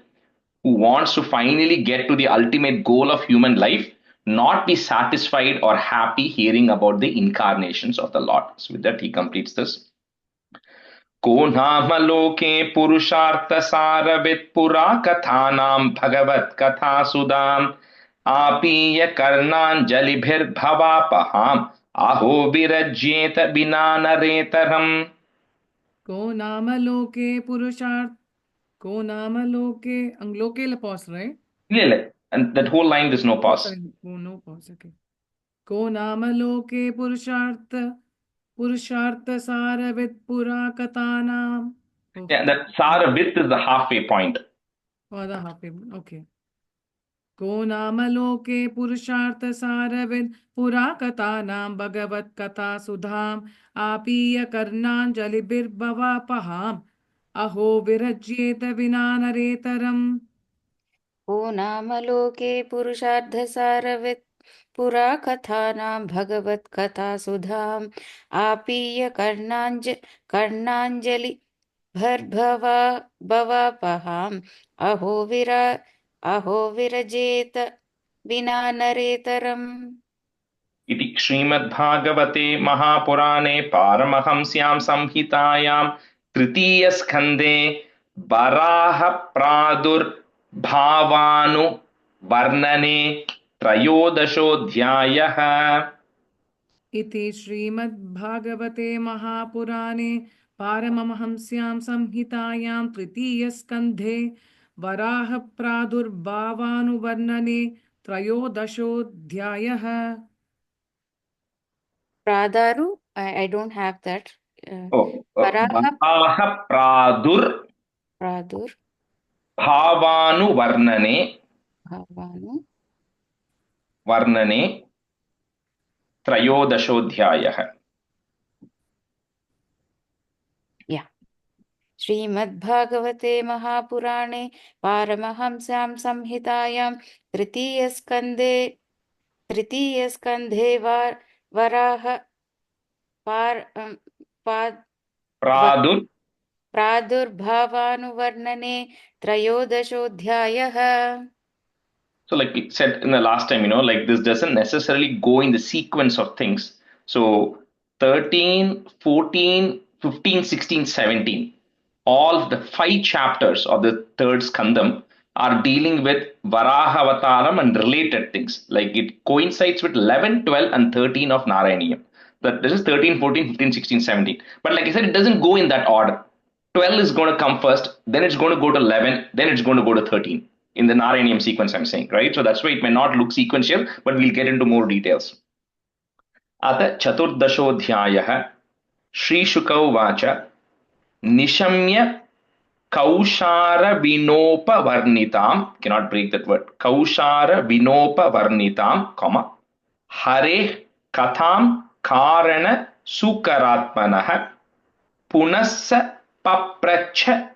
who wants to finally get to the ultimate goal of human life, not be satisfied or happy hearing about the incarnations of the Lord. So with that he completes this. Ko nama loke purushartha saravit pura kathanam bhagavat katha sudam apiya karnanjalibhir bhavapaham aho virajyeta vinanaretaram. को नाम लोके पुरुषार्थ को नाम लोके लोके pause, right? Yeah, and that whole line there's no pause. No pause, okay. को नाम लोके पुरुषार्थ सारवित् पुरा कथानाम. Yeah, that saravit is the halfway point. Oh, the halfway. Okay. को नाम लोके पुरुषार्थ सारविद पुरा कथानां भगवत कथा सुधाम आपीय कर्णांजलिर्भवापहाम अहो विरज्येत विना नरेतरम. को नाम लोके पुरुषार्थसारवित् पुरा कथानां भगवत्कथा सुधाम् आपीय कर्णाञ्जलि भवापहाम् अहो विरजेत विना नरेतरम्. इति श्रीमद् भागवते महापुराणे पारमहंस्यां संहितायां तृतीयस्कन्धे वराह प्रादुर्भावानुवर्णने त्रयोदशोऽध्यायः. इति श्रीमद्भागवते महापुराणे पारमहंस्यां संहितायां तृतीयस्कन्धे Varaha प्रादुर्भावानुवर्णने त्रयोदशोऽध्यायः. Pradaru, I don't have that. Varaha प्रादुर्भावानुवर्णने वर्णने त्रयोदशोऽध्यायः. Yeah. श्रीमद्भागवते महापुराणे पारमहंस्यां संहितायां तृतीयस्कन्धे Varaha प्रादुर्भावानुवर्णने त्रयोदशोऽध्यायः. So like we said in the last time, like this doesn't necessarily go in the sequence of things. So 13, 14, 15, 16, 17, all the 5 chapters of the third skandam are dealing with Varahavatam and related things. Like it coincides with 11, 12 and 13 of Narayaniyam. That this is 13, 14, 15, 16, 17. But like I said, it doesn't go in that order. 12 is going to come first, then it's going to go to 11, then it's going to go to 13. In the Narayaniyam sequence, I'm saying, right? So that's why it may not look sequential, but we'll get into more details. Ata Chaturdashodhyayah Shri Shuka Vacha Nishamya Kaushara Vinopa Varnitam, cannot break that word, Kaushara Vinopa Varnitam, comma, Hare Katham Karana Sukaratmanah Punassa Papracha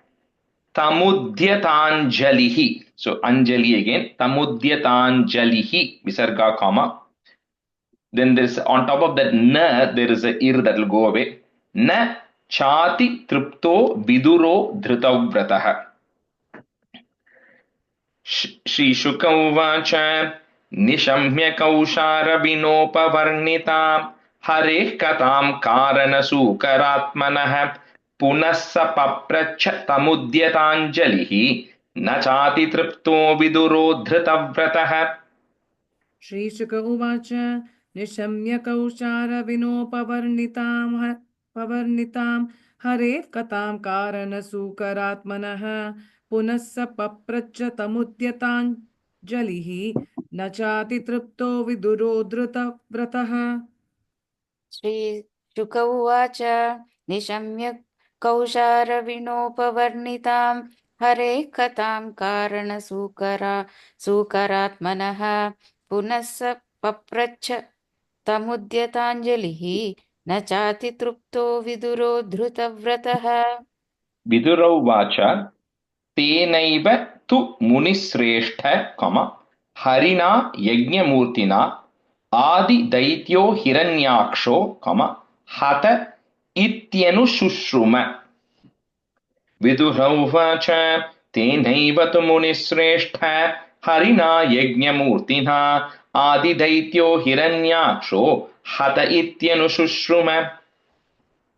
Tamudyatanjalihi. So Anjali again. Tamudyatanjalihi. Visarga comma. Then there's on top of that na, there is a ir that will go away. Na chati tripto viduro dhritavratah. Shri Shuka uvacha nishamya kaushara vinopavarnitam hare katam karana sukaratmanah punassa papracha tamudyatanjalihi na chati tripto viduro dhritavratah. Shri Shuka uvacha nishamya kaushara vinopavarnitam hare katam karana sukaratmanah punassa papracha tamudyatanjalihi nachati tripto viduro dhritavratah. Shri Shuka uvacha nishamya kaushara vinopavarnitam hare katam karana sukaratmanah punassa papracha tamudyatanjalihi nachati trupto viduro dhrutavratah. Vidurau vacha tenaiva tu munisreshta, comma, harina yajnamurtina adi daityo hiranyaksho, comma, hata ityanu shushruma. Vidurau vacha tenaiva tu munisreshta harina yajnamurtina adi daityo hiranyaksho hata ityanu shushruma.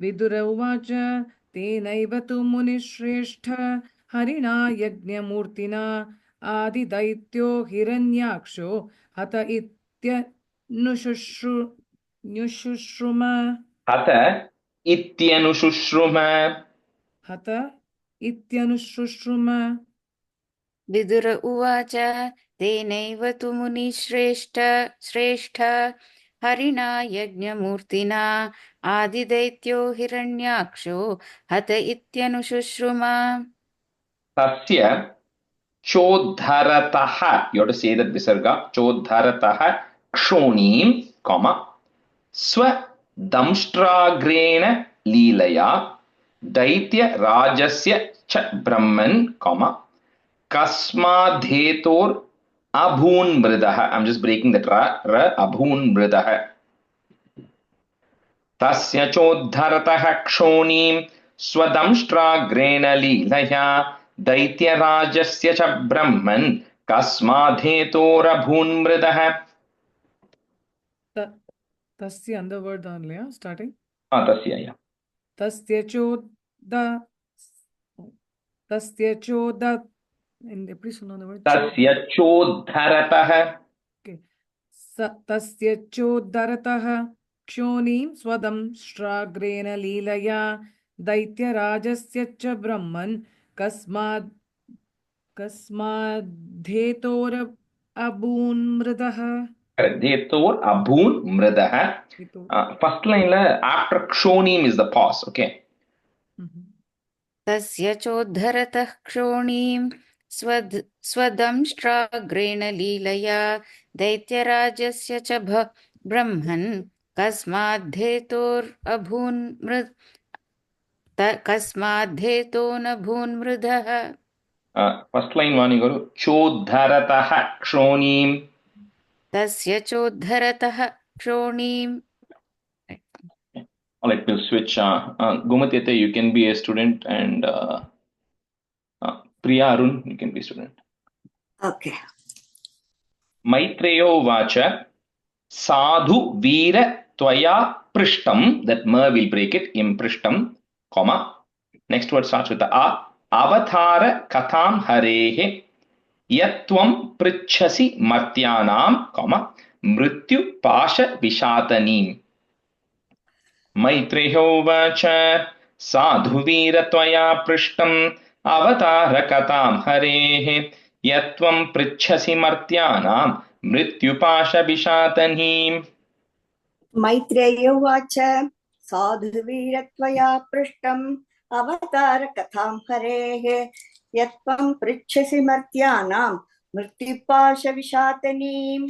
Vidura uvacha tenaiva tu munishreshtha harina yajnamurtina adi daityo hiranyaksho hata ityanyushruma. Hata ityanu shruma. Vidura uvacha tenaiva tu munishreshtha हरिणा यज्ञमूर्तिना आदिदैत्यो हिरण्याक्षो हत इत्यनुशुश्रुम Tasya chodharataha. You have to say that visarga. Chodharataha kshonim, comma. Swa damshtragrena leelaya. Daitya rajasya cha brahman, comma. Kasmadhetor abhun mridaha. I'm just breaking that ra abhun mridaha. तस्य चोद्धरतः क्षोणीं स्वदंष्ट्राग्रेण लीलया दैत्यराजस्य च ब्रह्मन् कस्माद्धेतोरभून्मृदः. Tasya and the word only, starting. तस्य, yeah. Tasya choda. Please know the word. तस्य चोद्धरतः. Okay. Tasya chodharatah kshonim swadam shragrena leelaya daitya rajasya cha brahman kasmadhetor abun mridah. Dhetor abhun mridah. First line after kshonim is the pause, okay. तस्य चोद्धरतः क्षोणीं स्वदंष्ट्राग्रेण लीलया दैत्यराजस्य च ब्रह्मन् कस्माद्धेतोनभून्मृधः. First line one you go chodharatah kshonim. तस्य चोद्धरतः क्षोणीं. All right, we'll switch. Gomatete, you can be a student, and Priya Arun, you can be a student. Okay. Maitreyo vacha sadhu veera tvaya prishtam. That ma will break it. Im prishtam, comma. Next word starts with the a. Avatara katham harehe yatvam prichhasi martyanam, comma. Mrityu pasha vishatanim. Maitreyo vacha sadhuveera tvaya prishtam avatara katham harehe yatvam prichhasi martyanam mrityupasha vishatanim. Maitreyo vacha sadhuveera tvaya prishtam avatar katham harehe yatvam prichhasi martyanam mrityupasha vishatanim.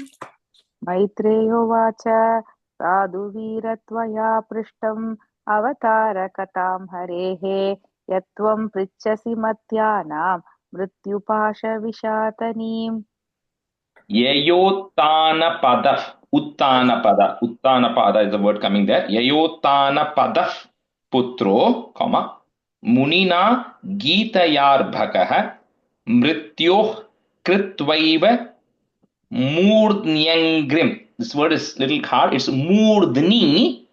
Maitreyo vacha sadhuveeratvaya prishtam avatara katam harehe yatvam prichhasi matyanam mrityupasha vishatanim. Yayotana pada, uttana pada is the word coming there. Yayotana padaf putro, comma, munina gitayarbhakah mrityoh kritvaiva murdnyangrim. This word is little hard. It's murdni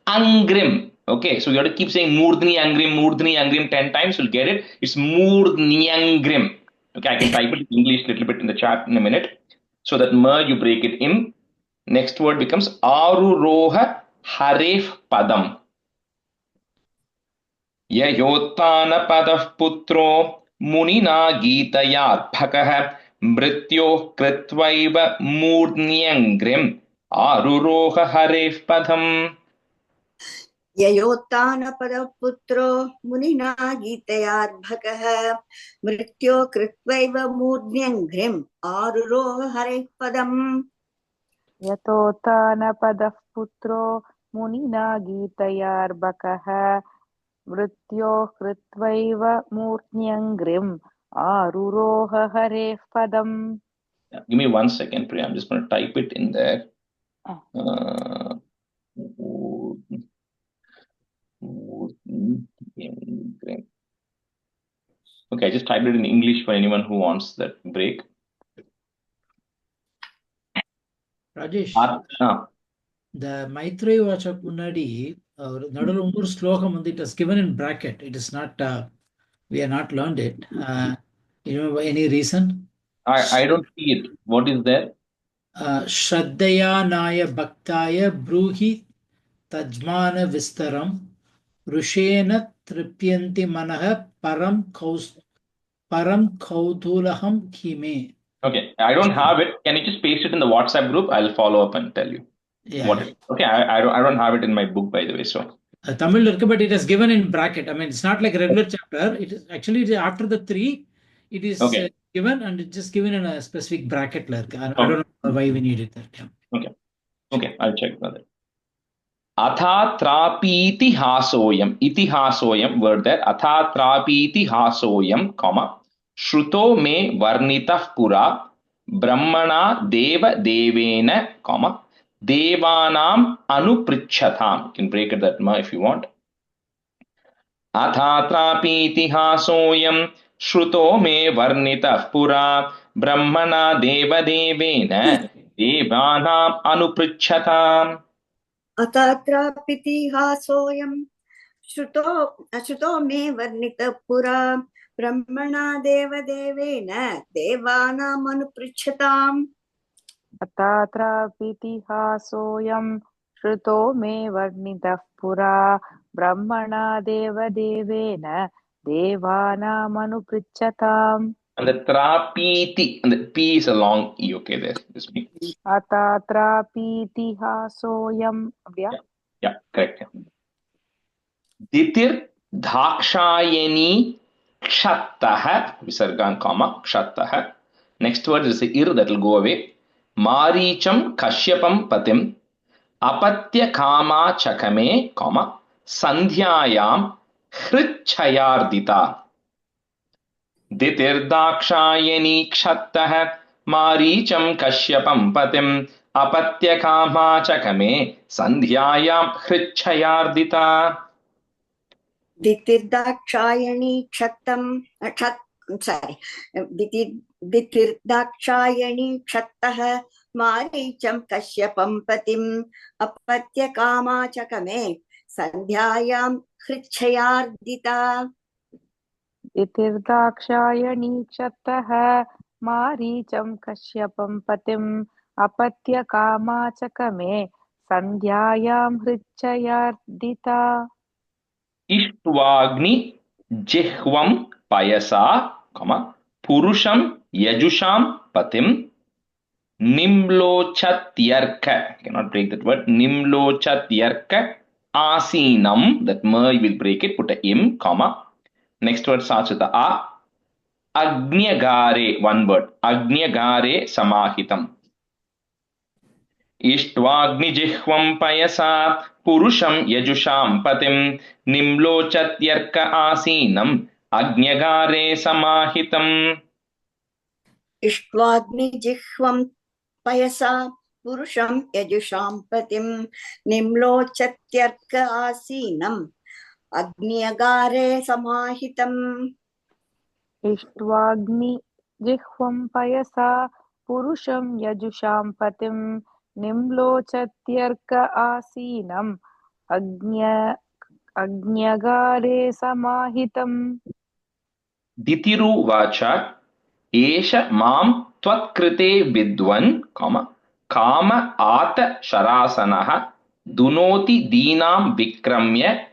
angrim. Okay, so you have to keep saying murdni angrim 10 times. You'll get it. It's murdnyangrim. Okay, I can type it in English a little bit in the chat in a minute. So that ma you break it in. Next word becomes aruroha haref padam. Yayotana padaf putro munina gitayat bhakah mrityo kritvaiva murdnyangrim aruroha haref padam. Yayotana padaputro munina gitayarbhakah mrityo kritvaiva murdnyangrim aruroha hare padam. Yatotana padah putro munina gitayarbhakah mrityo kritvaiva murdnyangrim aruroha hare padam. Give me 1 second, Priya. I'm just going to type it in there. Okay, I just typed it in English for anyone who wants that break. Rajesh, the Maitreya Vacha Munadi, Nadal Undur Slokam, it is given in bracket. It is not, we have not learned it. You know any reason? I don't see it. What is there? Shraddaya Naya Bhaktaya Bruhi Tajmana Vistaram Rushena Tripyanti Manaha Param Kaudulaham Kime. Okay, I don't have it. Can you just paste it in the WhatsApp group? I'll follow up and tell you. Yeah. What? Okay, I don't have it in my book, by the way. So Tamil irukku, but it is given in bracket. I mean, it's not like a regular chapter. It is actually after the 3. It is okay, given, and it's just given in a specific bracket. Like I okay, don't know why we need it there. Yeah. okay. I'll check that. अथात्रापीति हासोयम इतिहासोयम word there अथात्रापीति हासोयम comma श्रुतो मे वर्णितः पुरा ब्रह्मणा देव देवेन comma देवानाम अनुपृच्छताम. You can break it that much if you want. अथात्रापीति हासोयम श्रुतो मे वर्णितः पुरा ब्रह्मणा देव देवेन देवानाम अनुपृच्छताम. अथात्रापितिहासोऽयं श्रुतो मे वर्णितः पुरा ब्रह्मणा देवदेवेन देवानामनुपृच्छताम्. अथात्रापितिहासोऽयं श्रुतो मे वर्णितः पुरा ब्रह्मणा देवदेवेन देवानामनुपृच्छताम्. And the trapiti, and the P is a long E, okay, there. This P. अथात्रापितिहासोऽयं. Yeah, correct. Ditir dhakshayani kshattaha, visargan comma, kshattaha. Next word is the ir, that will go away. Maricham kashyapam patim, apatya kama chakame, comma, sandhyayam hrichayardita. दितिर्दाक्षायणी क्षत्तः मारीचं कश्यपं पतिम् अपत्यकामा चकमे सन्ध्यायां हृच्छयार्दिता. दितिर्दाक्षायणी दितिर्दाक्षायणी क्षत्तः मारीचं कश्यपं पतिम् अपत्यकामाचकमे सन्ध्यायां हृच्छयार्दिता. दितिर्दाक्षायणी क्षत्तः मारीचं कश्यपं पतिम् अपत्यकामाचकमे सन्ध्यायां हृच्छयार्दिता. इष्ट्वाग्नि जिह्वं पयसा पुरुषं यजुषां पतिं निम्लोचत्यर्क, cannot break that word, निम्लोचत्यर्क आसीनं, that mer will break it, put a im, comma. Next word starts with the a. Agnyagare, one word. Agnyagare samahitam. Ishtvagnijihvam payasa purusham yajusham patim nimlochatyarka asinam agnyagare samahitam. इष्ट्वाग्निजिह्वं पयसा पुरुषं यजुषां पतिं निम्लोचत्यर्क आसीनम् अग्न्यगारे समाहितम्. इष्ट्वाग्निजिह्वं पयसा पुरुषं यजुषां पतिं निम्लोचत्यर्क आसीनम् अग्न्यगारे समाहितम्. दितिरु वाचा एष मां त्वत्कृते विद्वन् काम आत शरासनः दुनोति दीनां विक्रम्य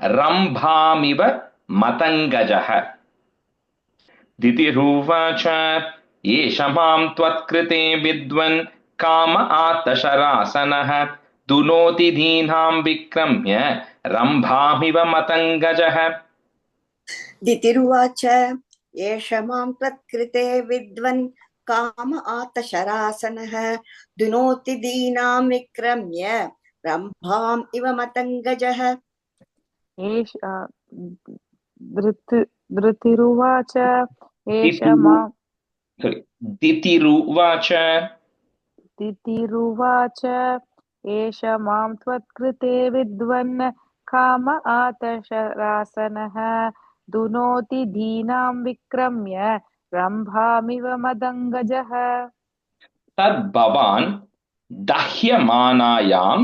रम्भामिव मतङ्गजः. दितिरुवाच एष मां त्वत्कृते विद्वन् काम आत शरासनः दुनोति दीनां विक्रम्य रम्भामिव मतङ्गजः. दितिरुवाच एष मां त्वत्कृते विद्वन् काम आतशरासनः दुनोति दीनां विक्रम्य रम्भाम् इव मतङ्गजः. धृतिरुवाच एष मां दितिरुवाच एष मां त्वत्कृते विद्वन् काम आतशरासनः दुनोति दीनां विक्रम्य रम्भामिव मदङ्गजः. तद्भवान् दह्यमानायां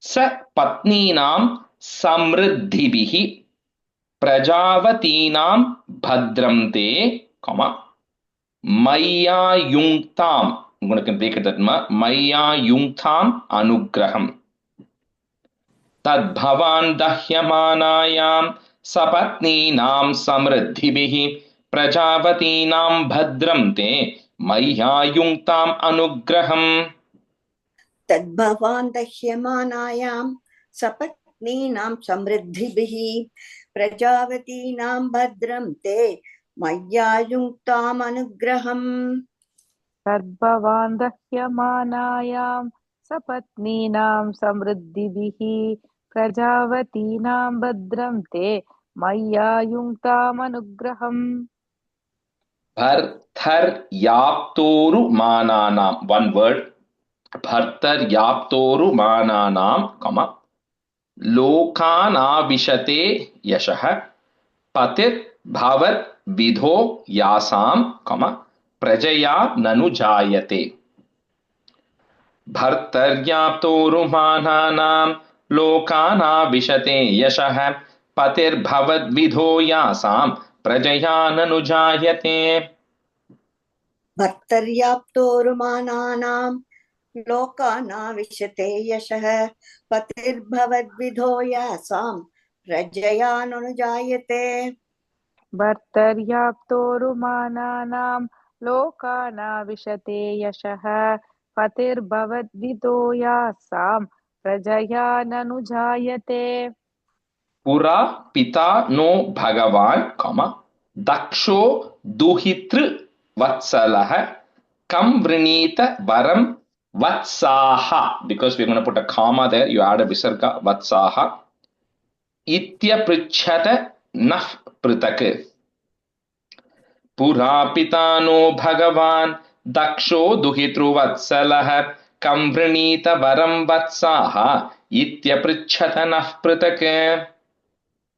स पत्नीनां समृद्धिभिः प्रजावतीनां भद्रं ते मय्यायुङ्क्तां, I'm going to break it that मय्यायुङ्क्तां अनुग्रहम्. तद्भवान् दह्यमानायां सपत्नीनां समृद्धिभिः प्रजावतीनां भद्रं ते मय्यायुङ्क्ताम् अनुग्रहम्. तद्भवान् दह्यमानायां सपत्नीनां समृद्धिभिः प्रजावतीनां भद्रं ते मय्या युक्तामनुग्रहम् तद्भवान् दह्यमानायां सपत्नीनां समृद्धिभिः प्रजावतीनां भद्रं ते मय्या युक्तामनुग्रहम् भर्तर्याप्तोरुमानानां, one word, भर्तर्याप्तोरुमानानां, comma, लोकानाविशते यशः पतिर्भवद् विधो यासां, comma, प्रजया ननु जायते. भर्तर्याप्तोरुमानानां लोकानाविशते यशः पतिर्भवद्विधो यासां प्रजया ननु जायते. भर्तर्याप्तोरुमानानां लोकानाविशते यशः पतिर्भवद्विधो यासां प्रजया ननुजायते. भर्तर्याप्तोरुमानानां लोकानाविशते यशः पतिर्भवद्विधो यासां प्रजया ननु जायते. पुरा पिता नो भगवान्, comma, दक्षो दुहितृ वत्सलः कं वृणीत वरं वत्साः, because we're going to put a comma there, you add a visarga, vatsaha, इत्यपृच्छत नः पृथक्. पुरा पिता नो भगवान् दक्षो दुहितृवत्सलः कं वृणीत वरं वत्साः इत्यपृच्छत नः पृथक्.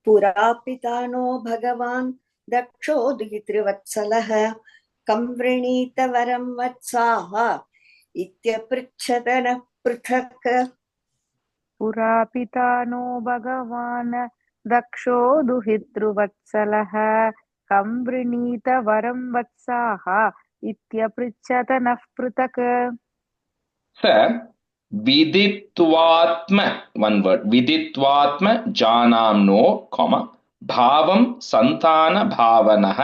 पुरा पिता नो भगवान् दक्षो दुहितृवत्सलः कं वृणीत वरं वत्साः इत्यपृच्छत नः पृथक्. पुरा पिता नो भगवान् दक्षो दुहितृवत्सलः कं वृणीत वरं वत्साः इत्यपृच्छत नः पृथक्. Sir, विदित्वात्म, one word, विदित्वात्म जानाम्नो, comma, भावं संतान भावनः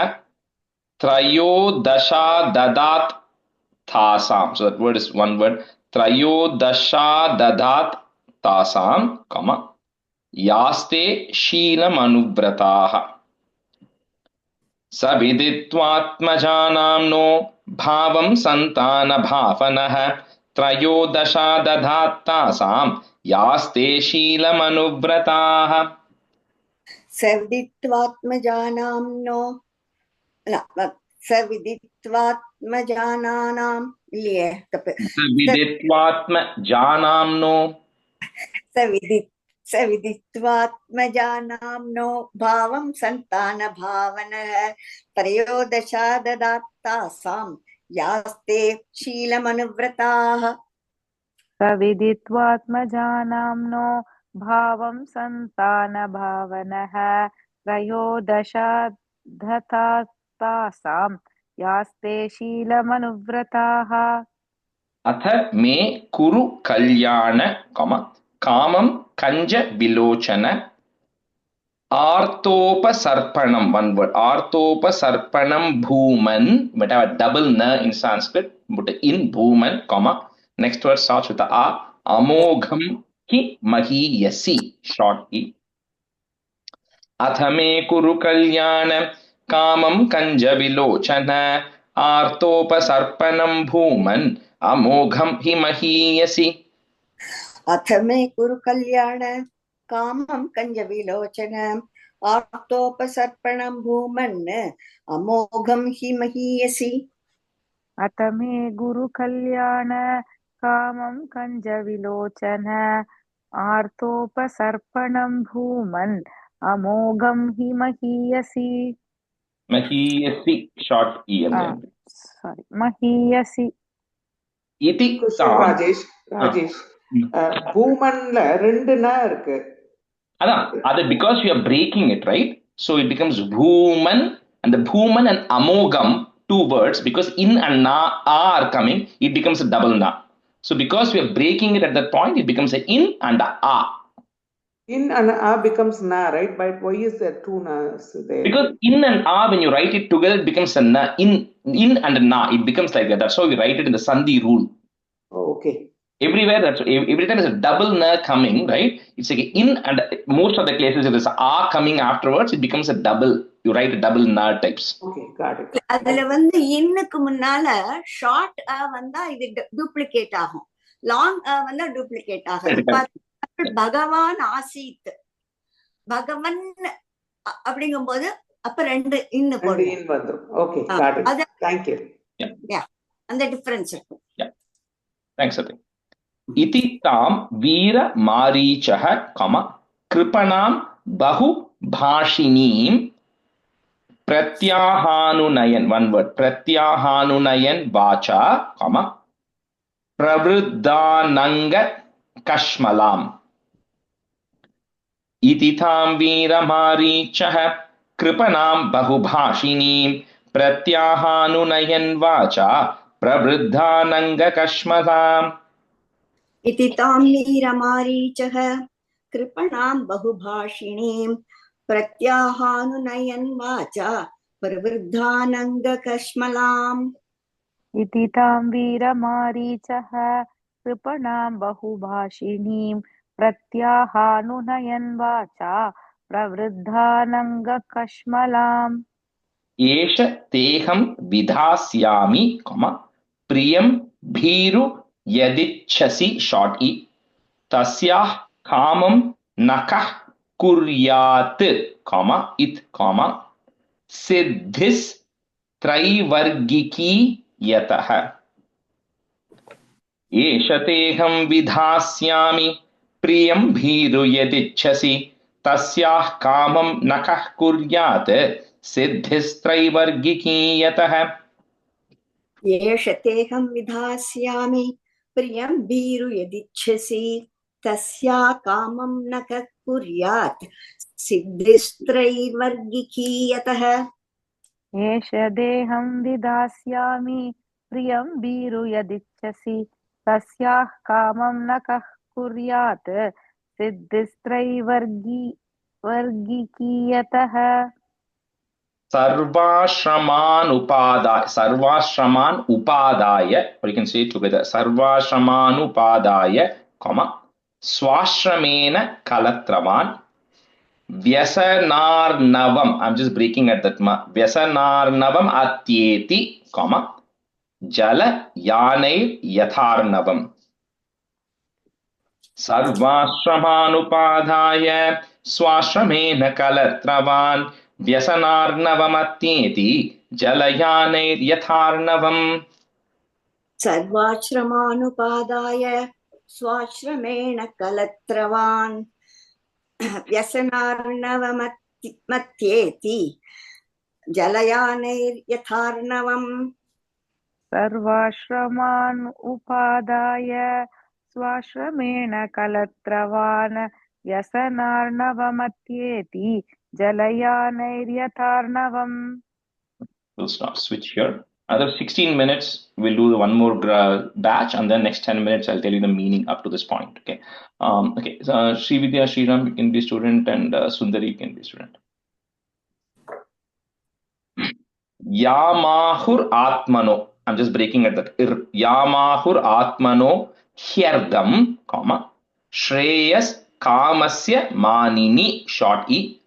त्रयोदशा ददात् तासां. So that word is one word, त्रयोदशा ददात् तासां, comma, यास्ते शीलमनुव्रताः. स विदित्वात्मजानाम्नो भावं संतान भावनः त्रयोदशा दधात् तासां यास्ते शीलमनुव्रताः. स विदित्वात्मजानाम्नो स विदित्वात्मजानानां विदित्वात्मजानाम्नो स विदित्वात्मजानाम्नो भावं संतान भावनः त्रयोदशा ददात् तासां यास्ते शीलमनुव्रताः. स विदित्वात्मजानाम्नो भावं संतान भावनः त्रयोदशा ददात् तासां यास्ते शीलमनुव्रताः. अथ मे कुरु कल्याण, कामं कंज विलोचन आर्तोपसर्पणम, one word, आर्तोपसर्पणम Bhuman, but have a double n in Sanskrit, but in Bhuman, comma, next word starts with a अमोघम हि महीयसि, short e. अथ मे कुरु कल्याण कामं कंज विलोचन आर्तोपसर्पणम भूमन अमोघम हि महीयसि. अथ मे कुरु कल्याण कामं कंज विलोचन आर्तोपसर्पणं भूमन् अमोघं हि महीयसि. अथ मे गुरु कल्याण कामं कंज विलोचन आर्तोपसर्पणं भूमन् अमोघं हि महीयसि. महीयसि, short e. Sorry, महीयसि. इति ராஜேஷ் பூமன்ல ரெண்டு ந இருக்கு. அதான் அது because we are breaking it, right? So it becomes bhuman, and the bhuman and amogam, two words, because in and na are coming, it becomes a double na. So because we are breaking it at that point, it becomes a in and a a. In and a becomes na, right? But why is there two nas there? Because in and a, when you write it together, it becomes a na. In and a na, it becomes like that. That's how we write it in the sandhi rule. Oh, okay. Everywhere, that's every time there's a double na coming, right? It's like in, and most of the cases, if there's a coming afterwards, it becomes a double. You write a double na types. Okay, got it. அதுல வந்து இன்னுக்கு முன்னால short வந்தா இது duplicate ஆகும், long வந்தா duplicate ஆகும். பகவான் ஆசீத், பகவன் அப்படிங்கும் போது அப்ப ரெண்டு இன்னு போடும். Okay, got it. Thank you. Yeah, அந்த டிஃபரன்ஸ் இருக்கும். Yeah, thanks Sati. इति तां वीर मारीचः कृपणां बहु भाषिणीं प्रत्याहानुनयन, one word, प्रत्याहानुनयन वाचा प्रवृद्धानंग कश्मलाम्. इति तां वीर मारीचः कृपणां बहु भाषिणीं प्रत्याहानुनयन वाचा प्रवृद्धानंग कश्मलाम्. इति तां वीरमारीचः कृपणां बहुभाषिणीं प्रत्याहानुनयन् वाचा प्रवृद्धानङ्गकश्मलाम्. इति तां वीरमारीचः कृपणां बहुभाषिणीं प्रत्याहानुनयन् वाचा प्रवृद्धानङ्गकश्मलाम्. एष तेहं विधास्यामि प्रियं भीरु यदिच्छसि शॉर्ट ई तस्याः कामं नकः कुर्यात् इत् सिद्धिस् त्रैवर्गिकी यतः. एष तेहं विधास्यामि प्रियं भीरु यदिच्छसि तस्याः कामं नकः कुर्यात् सिद्धिस् त्रैवर्गिकी यतः. एष तेहं विधास्यामि प्रियं भीरु यदिच्छसि तस्या कामं न कुर्यात् सिद्धिस्त्रैवर्गिकी यतः. एष देहं विधास्यामि प्रियं भीरु यदिच्छसि तस्याः कामं न कुर्यात् सिद्धिस्त्रैवर्गिकी यतः. सर्वाश्रमान् उपादाय, or you can say it together, सर्वाश्रमान् उपादाय, स्वाश्रमेन कलत्रवान् व्यसनार्णवम्, I'm just breaking at that, व्यसनार्णवम् अत्येति, जलयानैर् यथार्णवम्. सर्वाश्रमान् उपादाय स्वाश्रमेन कलत्रवान् व्यसनार्णवमत्येति जलयानैर् यथार्णवम्. सर्वाश्रमानुपादाय स्वाश्रमेण कलत्रवान् व्यसनार्णवमत्येति जलयानैर्यथार्णवम्. सर्वाश्रमान् उपादाय स्वाश्रमेण कलत्रवान् व्यसनार्णवमत्येति जलयानैर्यथार्णवम्. We'll stop, switch here. Another 16 minutes, we'll do one more batch, and then next 10 minutes, I'll tell you the meaning up to this point. Okay. Okay. So, Srividya, Sriram, you can be student, and Sundari, you can be student. Yamahur Atmano. I'm just breaking at that. Yamahur Atmano Hyardam, Shreyas Kamasya Manini, short e.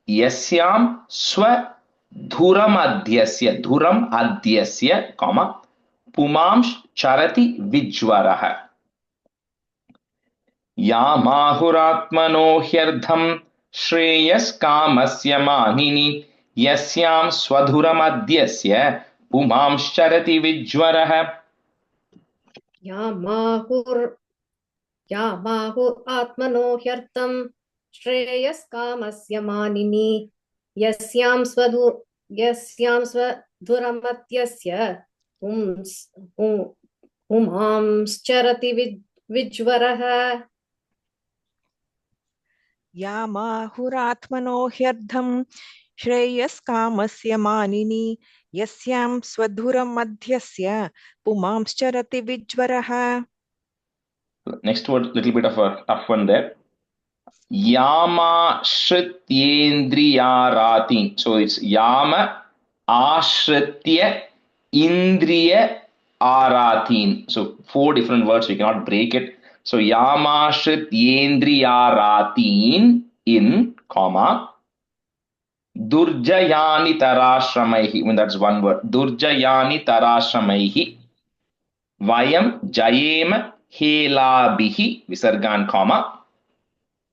Yasyam Swa Dhuram Adyasya, Pumamsh Charati Vijwaraha. Yamahuratmano Hyardham Shreyas Kamasya Manini Yasyam Swadhuram Adyasya Pumamsh Charati Vijwaraha. Yamahur Atmano Hyardham Shreyas Kamasya Manini Yasyam Swadhuramatyasya Pumamscharati Vijwaraha. Yamahuratmano Hyardham Shreyas Kamasya Manini Yasyam Swadhuramadhyasya Pumamscharati Vijwaraha. Next word, little bit of a tough one there. Yama Shrityendriyarati. So it's Yama Ashritya Indriya aratin. So 4 different words, we cannot break it. So yamashrit yendriyaratin in, comma, durjayani tarashramaihi. When that's one word. Durjayani tarashramaihi. Vayam jayema helabihi. Visargan, comma.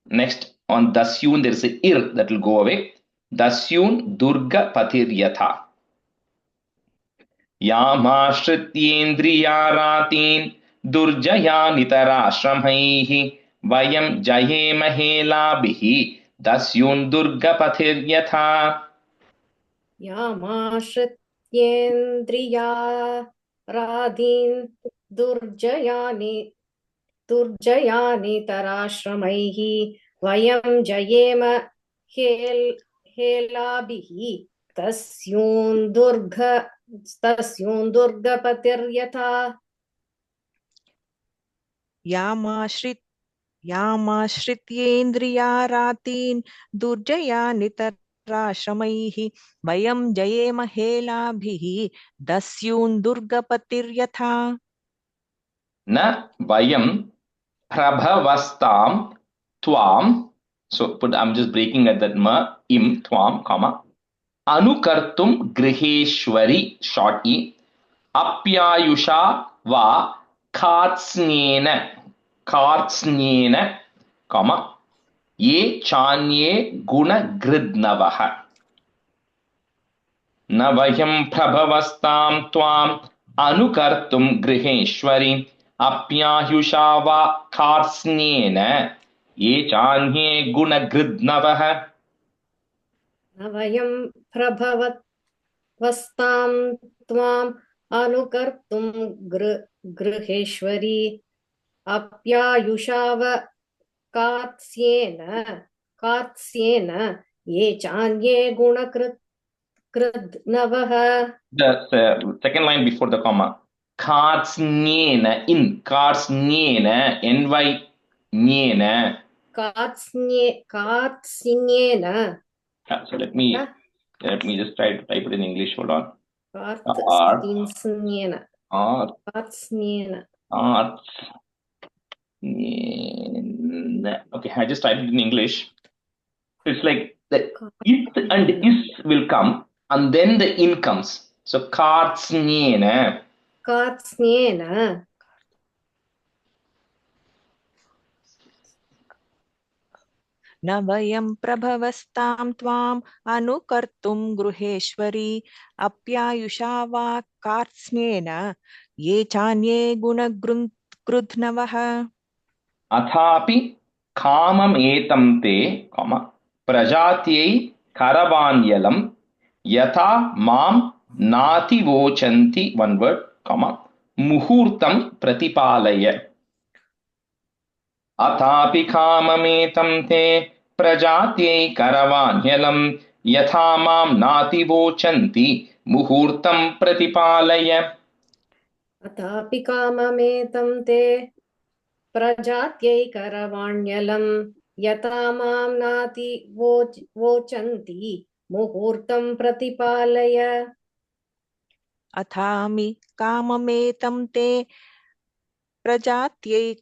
Next, on dasyun, there is a ir that will go away. Dasyun durga patiryatha. यामाश्रित्येन्द्रियारातीन् दुर्जयानितराश्रमैः वयं जयेमहेलाभिः दस्यून् दुर्गपथिर्यथा. यामाश्रित्येन्द्रियाराधीन् दुर्जयानितराश्रमैः वयं जयेम हेलाभिः तस्यून् दुर्गपतिर्यथा. यामाश्रित्येन्द्रियारातीन् दुर्जयानितराश्रमैः वयं जयेम हेलाभिः दस्यून् दुर्गपतिर्यथा. न वयं प्रभवस्तां त्वां. So I'm just breaking at that ma im tvam, comma, anukartum griheshwari, short e, apyayusha va kartsnena, comma, ye chanye guna gridnavaha. न वयं प्रभवस्तां त्वां अनुकर्तुं गृहेश्वरि अप्यायुषा वा कार्त्स्न्येन ये चान्ये गुणगृध्नवः. न वयं प्रभवस्तां त्वाम् अनुकर्तुं गृहेश्वरि अप्यायुषाव कार्त्स्येन ये चान्ये गुणकृद्नवः. The second line before the comma, कार्त्स्न्येन, in कार्त्स्न्येन, ny nyena. कार्त्स्येन. So let me just try to type it in English. Hold on. कार्त्स्येन. Okay, I just typed it in English. It's like the it and is will come and then the in comes. So kartsnyena. न वयं प्रभवस्तां त्वाम् अनुकर्तुं गृहेश्वरि अप्यायुषा वा कार्त्स्न्येन ये चान्ये गुणगृध्नवः. अथापि कामम् एतं ते, प्रजात्यै करवाण्यलं यथा मां नातिवोचन्ति, one word, मुहूर्तं प्रतिपालय. अथापि काममेतं ते प्रजात्यै करवाण्यलं यथा मां नातिवोचन्ति मुहूर्तं प्रतिपालय. अथापि काममेतं ते प्रजात्यै करवाण्यलं यथा मां नातिवोचन्ति मुहूर्तं प्रतिपालय. अथापि काममेतं ते प्रजात्यै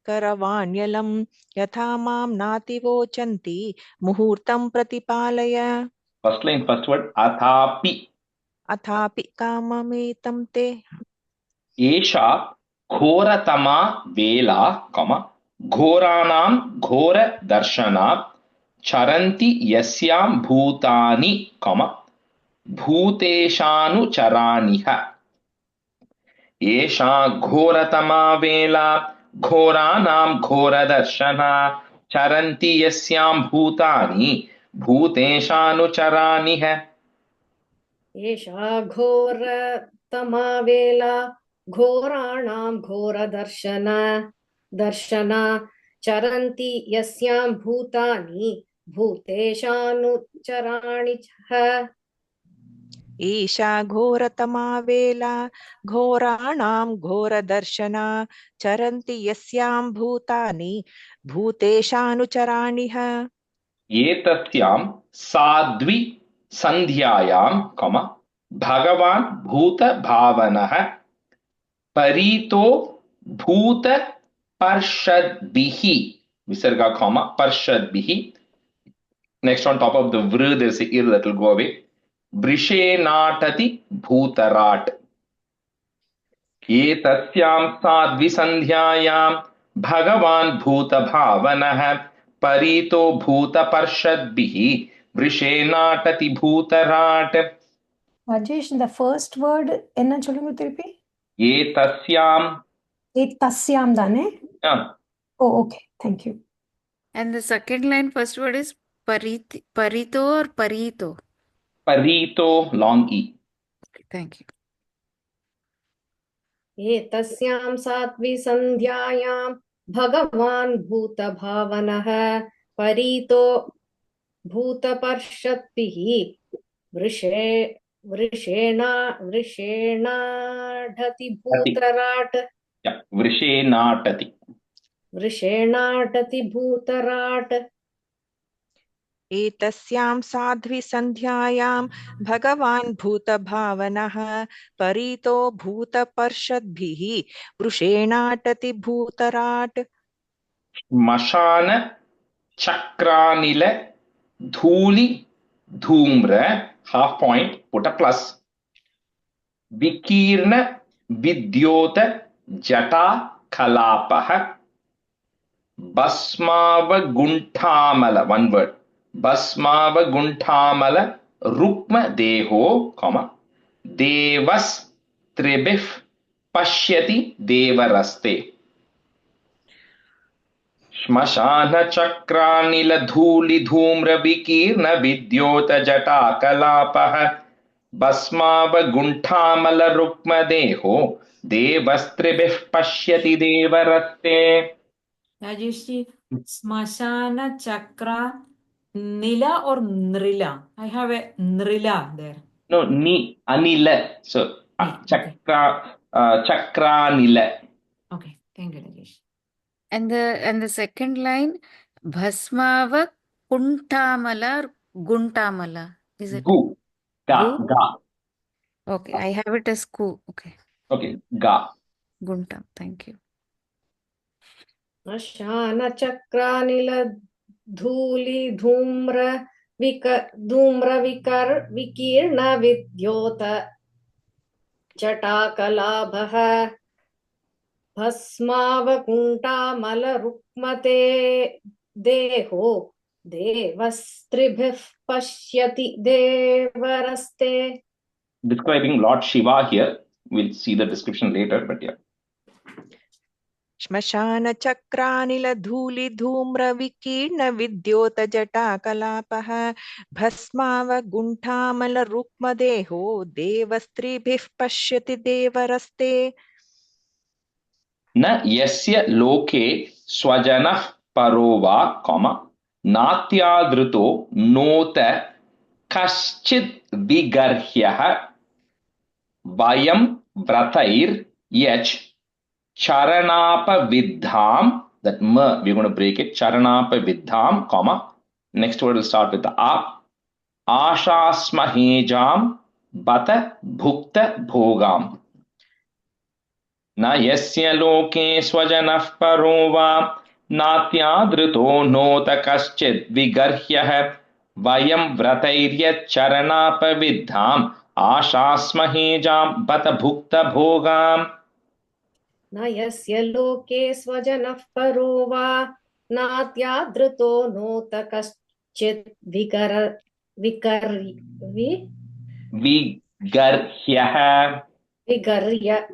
करवाण्यलं यथा मां नातिवोचन्ति मुहूर्तं प्रतिपालय. First line, first word, athapi. अथापि काममेतं ते. एषा घोरतमा वेला, घोराणां घोरदर्शनात् चरन्ति यस्यां भूतानि, भूतेशानुचराणिह. एषा घोरतमा वेला घोराणां घोरदर्शनात् चरन्ति यस्यां भूतानि भूतेशानुचराणिह. एषा घोरतमा वेला घोराणां घोरदर्शना चरन्ति यस्यां भूतानि भूतेशानुचराणि च. एषा घोरतमा वेला घोराणां घोरदर्शना चरन्ति यस्यां भूतानि भूतेशानुचराणिह. एतस्यां साध्वी संध्यायां, भगवान् भूतभावनः Parito bhuta parshadbihi. Visarga comma parshadbihi. Next on top of the vr there is a ir that will go away. Vrishenatati bhutarat. एतस्यां साध्विसन्ध्यायां भगवान् भूतभावनः परीतो भूतपर्षद्भिः वृषेणाटति भूतराट्. Rajesh, the first word enna solunga thirupi? एतस्यां. Etasyam dane? Yeah. Oh, okay. Thank you. And the second line, first word is parito or parito? Parito, long E. Okay, thank you. एतस्यां सात्विसन्ध्यायां भगवान् भूतभावनः परीतो भूतपर्षद्भिः वृषेणाढति भूतराट्. वृषेणाटति भूतराट्. एतस्यां साध्विसन्ध्यायां भगवान् भूतभावनः परीतो भूतपर्षद्भिः वृषेणाटति भूतराट्. श्मशान चक्रानिल धूलि धूम्र, half point, put a plus. विकीर्ण विद्योत जटा कलापः भस्मावगुण्ठामल, one word, भस्मावगुण्ठामल रुक्म देहो, comma, देवस्त्रिभिः पश्यति देवरस्ते. श्मशान चक्रानिल धूलि धूम्र विकीर्ण विद्योत जटा कलापः भस्मावगुण्ठामल रुक्म देहो देवस्त्रिभिः पश्यति देवरस्ते. Rajesh ji, Smashana Chakra Nila or Nrila? I have a Nrila there. No, ni anila. So chakra nila. Okay, thank you, Rajesh. And the second line, Bhasmava Kuntamala or Guntamala. Is it? Gu. Ga. Gu? Ga. Okay, I have it as Ku. Okay. Okay. Ga. Guntam. Thank you. श्मशानचक्रानिल धूलि विकीर्ण विद्योत जटाकलाभः भस्मावकुण्ठामल रुक्मते देहो देवस्त्रिभिः पश्यति देवरस्ते. Describing Lord Shiva here. We'll see the description later, but yeah. श्मशान चक्रानिल धूलि धूम्र विकीर्ण विद्योत जटा कलापः भस्मावगुण्ठामल रुक्म देहो देवस्त्रिभिः पश्यति देवरस्ते. न यस्य लोके स्वजनः परो वा, कॉमा, नात्यादृतो नोत कश्चिद् विगर्ह्यः वयं व्रतैर्यच् charanapaviddham, that ma, we're going to break it, charanapaviddham, comma, next word will start with the a, ashasmahejam bata bhukta bhogam. Na yasya loke swajanah paro va natyadrito nota kaschid vigarhyah vayam vratairya charanapaviddham ashasmahejam bata bhukta bhogam. न यस्य लोके स्वजनः परो वा नात्यादृतो नोत कश्चित्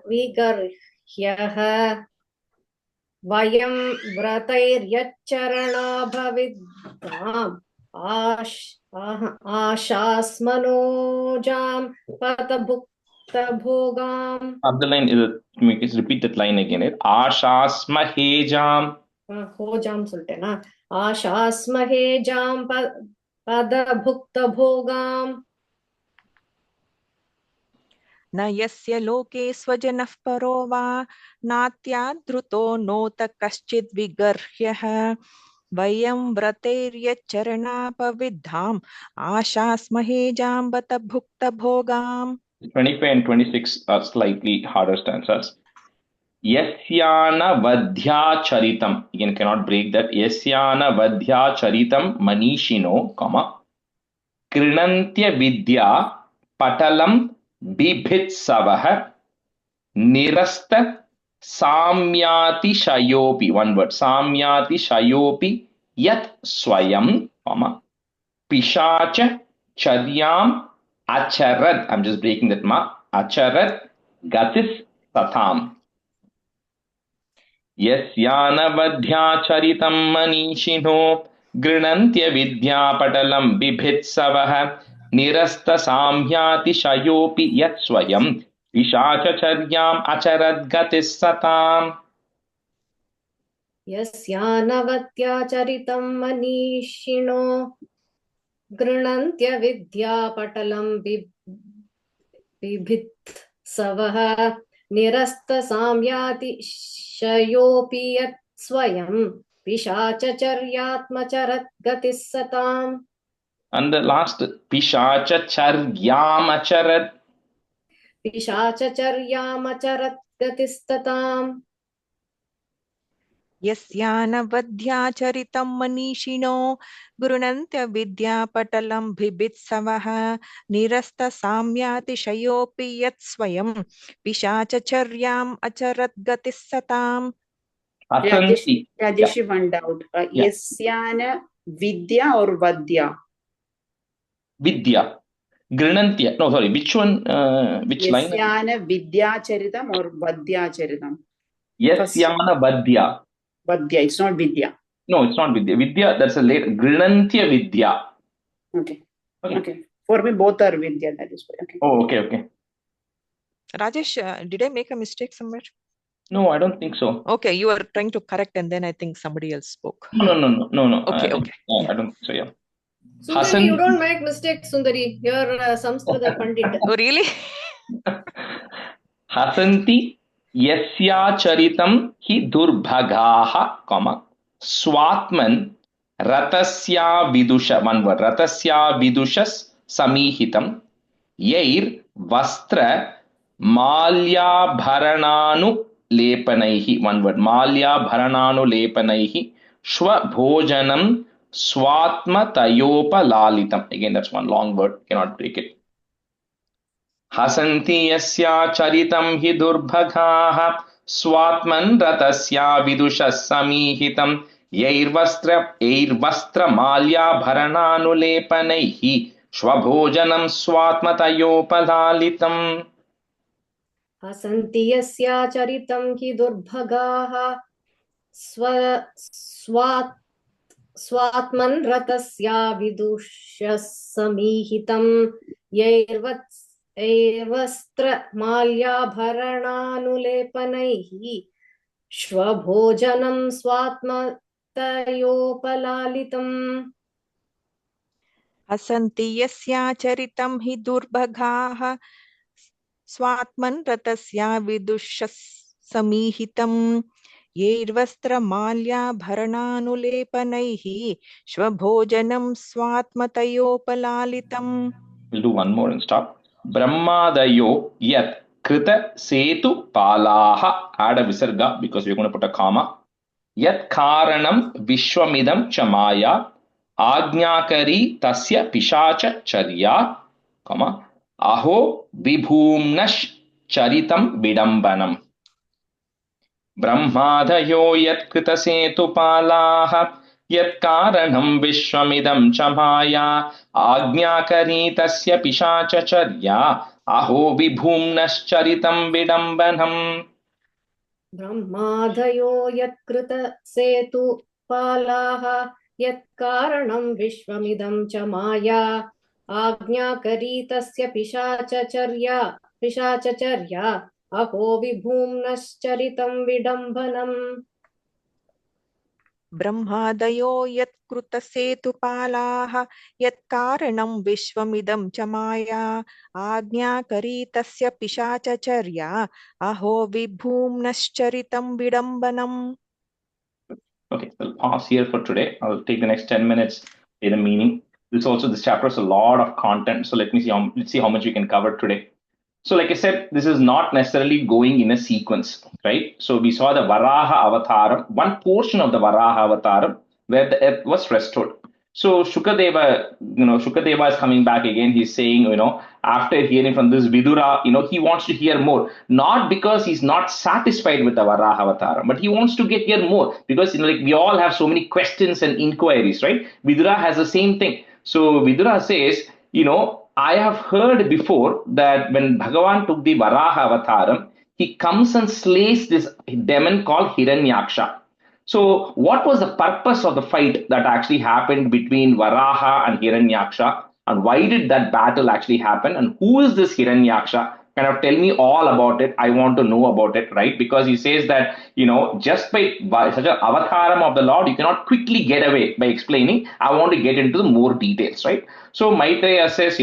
विगर्ह्यः वयं व्रतैर्यच्चरणाभविद्धाम् आशास्मनोजां पतभुक्तभोगाम्. The line is repeat that line again. Ashasmahejam. Hojam sultana. Ashasmahejam padabhuktabhogam. न यस्य लोके स्वजनः परो वा नात्यादृतो नोत कश्चिद् विगर्ह्यः वयं व्रतैर्यच्चरणापविद्धाम् आशास्महे जाम्बत भुक्तभोगाम्. 25 and 26 are slightly harder stanzas. Yasyana vadhya charitam. Again, cannot break that. Yasyana vadhya charitam manishino, comma. Krinantya vidya patalam bibhitsavah nirasta samyati shayopi. One word. Samyati shayopi yat swayam, comma. Pishacha charyam acharad. I'm just breaking that ma. Acharad gatis tatham. यस्यानवध्याचरितं मनीषिणो गृह्णन्त्य विद्यापटलं बिभित्सवः निरस्तसाम्यातिशयोऽपि यत्स्वयं पिशाचचर्याम् अचरद्गतिः सताम्. यस्यानवत्याचरितं मनीषिणो गृह्णन्त्य विद्यापटलं बिभित्सवः निरस्तसाम्यातिशयोऽपि यत् स्वयं पिशाचचर्यात्मचरत् गतिः सताम्. And the last पिशाचचर्याम् अचरत्. पिशाचचर्याम् अचरत् गतिः सताम्. यस्यानवध्याचरितं मनीषिणो गृह्णन्त्य विद्यापटलं बिभित्सवः निरस्तसाम्यातिशयोऽपि यत्स्वयं पिशाचचर्याम् अचरत् गतिः सताम्. Rajesh, one doubt. Yasyana vidya or vadya? Vidya. Grinantya. No, sorry. Which one? Which line? Yasyana vidya charitam or vadya charitam? Yasyana vadya. Vadya. It's not vidya. No, it's not vidya. Vidya, that's a late. Grinantya vidya. Okay. Okay. For me, both are vidya. That is why. Okay. Oh, okay, okay. Rajesh, did I make a mistake somewhere? No, I don't think so. Okay, you are trying to correct and then I think somebody else spoke. No. Okay, okay. I don't think so, yeah. Sundari, you don't make mistakes, Sundari. You're Samskrita Pandit. Oh, really? Hasanti yasya charitam hi durbhagaha, comma, swatman ratasya vidusha, one word, ratasya vidushas samihitam, yair vastra malyabharananu lepanaihi, one word, malyabharananu lepanaihi, shva bhojanam swatma tayopa lalitam. Again, that's one long word, cannot break it. Hasanti yasya charitam hi durbhagaha swatman ratasya vidushas samihitam yairvastra malya bharananu shvabhojanam swatmatayopalalitam. Hasanti yasya charitam hi durbhagaha swatman ratasya vidushas samihitam Vastra malyabharananulepanaihi shvabhojanam swatmatayopalalitam. Hasanti yasya charitam hi durbhagaha swatman ratasya vidushas samihitam yairvastra malyabharananulepanaihi shvabhojanam swatmatayopalalitam. We'll do one more and stop. Brahmadayo yat krita setu palaha. Add a visarga because we're going to put a comma. Yat karanam vishwamidam chamaya ajñakari tasya pishacha charya, comma, aho vibhumnash charitam vidambanam. Brahmadayo yat krita setu palaha yat karanam vishwamidam chamaya ajñakari tasya pishacha charya aho vibhumnascharitam vidambanam. Brahmadayo yat krita setu palaha yat karanam vishwamidam chamaya ajñakari tasya pishacha charya aho vibhumnascharitam vidambanam. Brahmadayo yat kruta setu palaha yat karanam vishwamidam chamaya ajñakari tasya pishacha charya aho vibhumnascharitam vidambanam. Okay, I'll pause here for today. I'll take the next 10 minutes, say the meaning. This chapter has a lot of content, so let's see how much we can cover today. So like I said, this is not necessarily going in a sequence, right? So we saw the Varaha Avataram, one portion of the Varaha Avataram where the earth was restored. So Shukadeva, Shukadeva is coming back again. He's saying, after hearing from this Vidura, he wants to hear more. Not because he's not satisfied with the Varaha Avataram, but he wants to hear more because, like we all have so many questions and inquiries, right? Vidura has the same thing. So Vidura says, I have heard before that when Bhagavan took the Varaha Avataram, he comes and slays this demon called Hiranyaksha. So, what was the purpose of the fight that actually happened between Varaha and Hiranyaksha? And why did that battle actually happen? And who is this Hiranyaksha? Kind of tell me all about it. I want to know about it, right? Because he says that, just by such an avataram of the Lord, you cannot quickly get away by explaining. I want to get into the more details, right? So Maitreya says,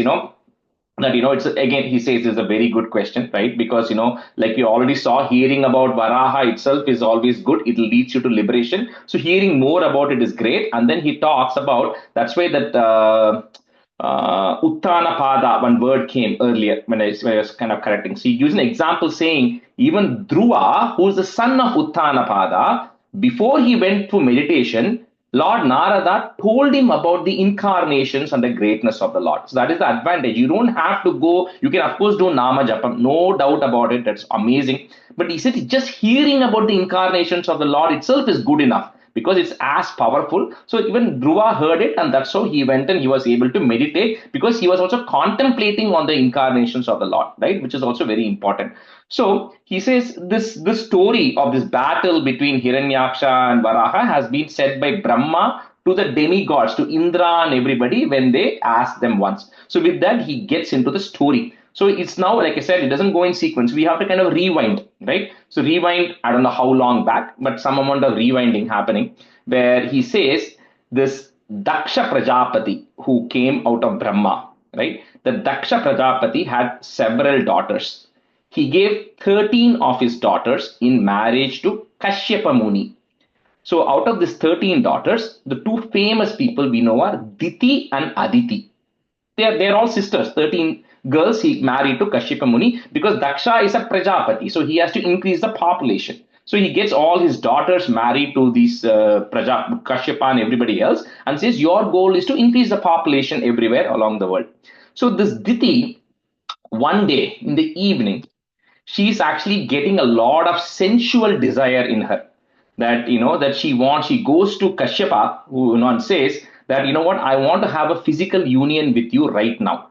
that it's again he says is a very good question, right? Because like we already saw, hearing about Varaha itself is always good. It leads you to liberation. So hearing more about it is great. And then he talks about, that's why that Uttanapada, one word came earlier when I was kind of correcting. So he gives an example saying even Dhruva, who is the son of Uttanapada, before he went to meditation, Lord Narada told him about the incarnations and the greatness of the Lord. So that is the advantage. You don't have to go, you can of course do Nama Japam, no doubt about it, that's amazing. But he said just hearing about the incarnations of the Lord itself is good enough because it's as powerful. So even Dhruva heard it, and that's how he went and he was able to meditate because he was also contemplating on the incarnations of the Lord, right? Which is also very important. So he says this story of this battle between Hiranyaksha and Varaha has been said by Brahma to the demigods, to Indra and everybody when they ask them once. So with that, he gets into the story. So it's now, like I said, it doesn't go in sequence. We have to kind of rewind, right? So rewind, I don't know how long back, but some amount of rewinding happening where he says this Daksha Prajapati who came out of Brahma, right? The Daksha Prajapati had several daughters. He gave 13 of his daughters in marriage to Kashyapa Muni. So out of these 13 daughters, the two famous people we know are Diti and Aditi. They're all sisters, 13 girls he married to Kashyapa Muni because Daksha is a Prajapati, so he has to increase the population. So he gets all his daughters married to these Kashyapa and everybody else and says, your goal is to increase the population everywhere along the world. So this Diti, one day in the evening, she's actually getting a lot of sensual desire in her. That, that she goes to Kashyapa, who and says that, what, I want to have a physical union with you right now.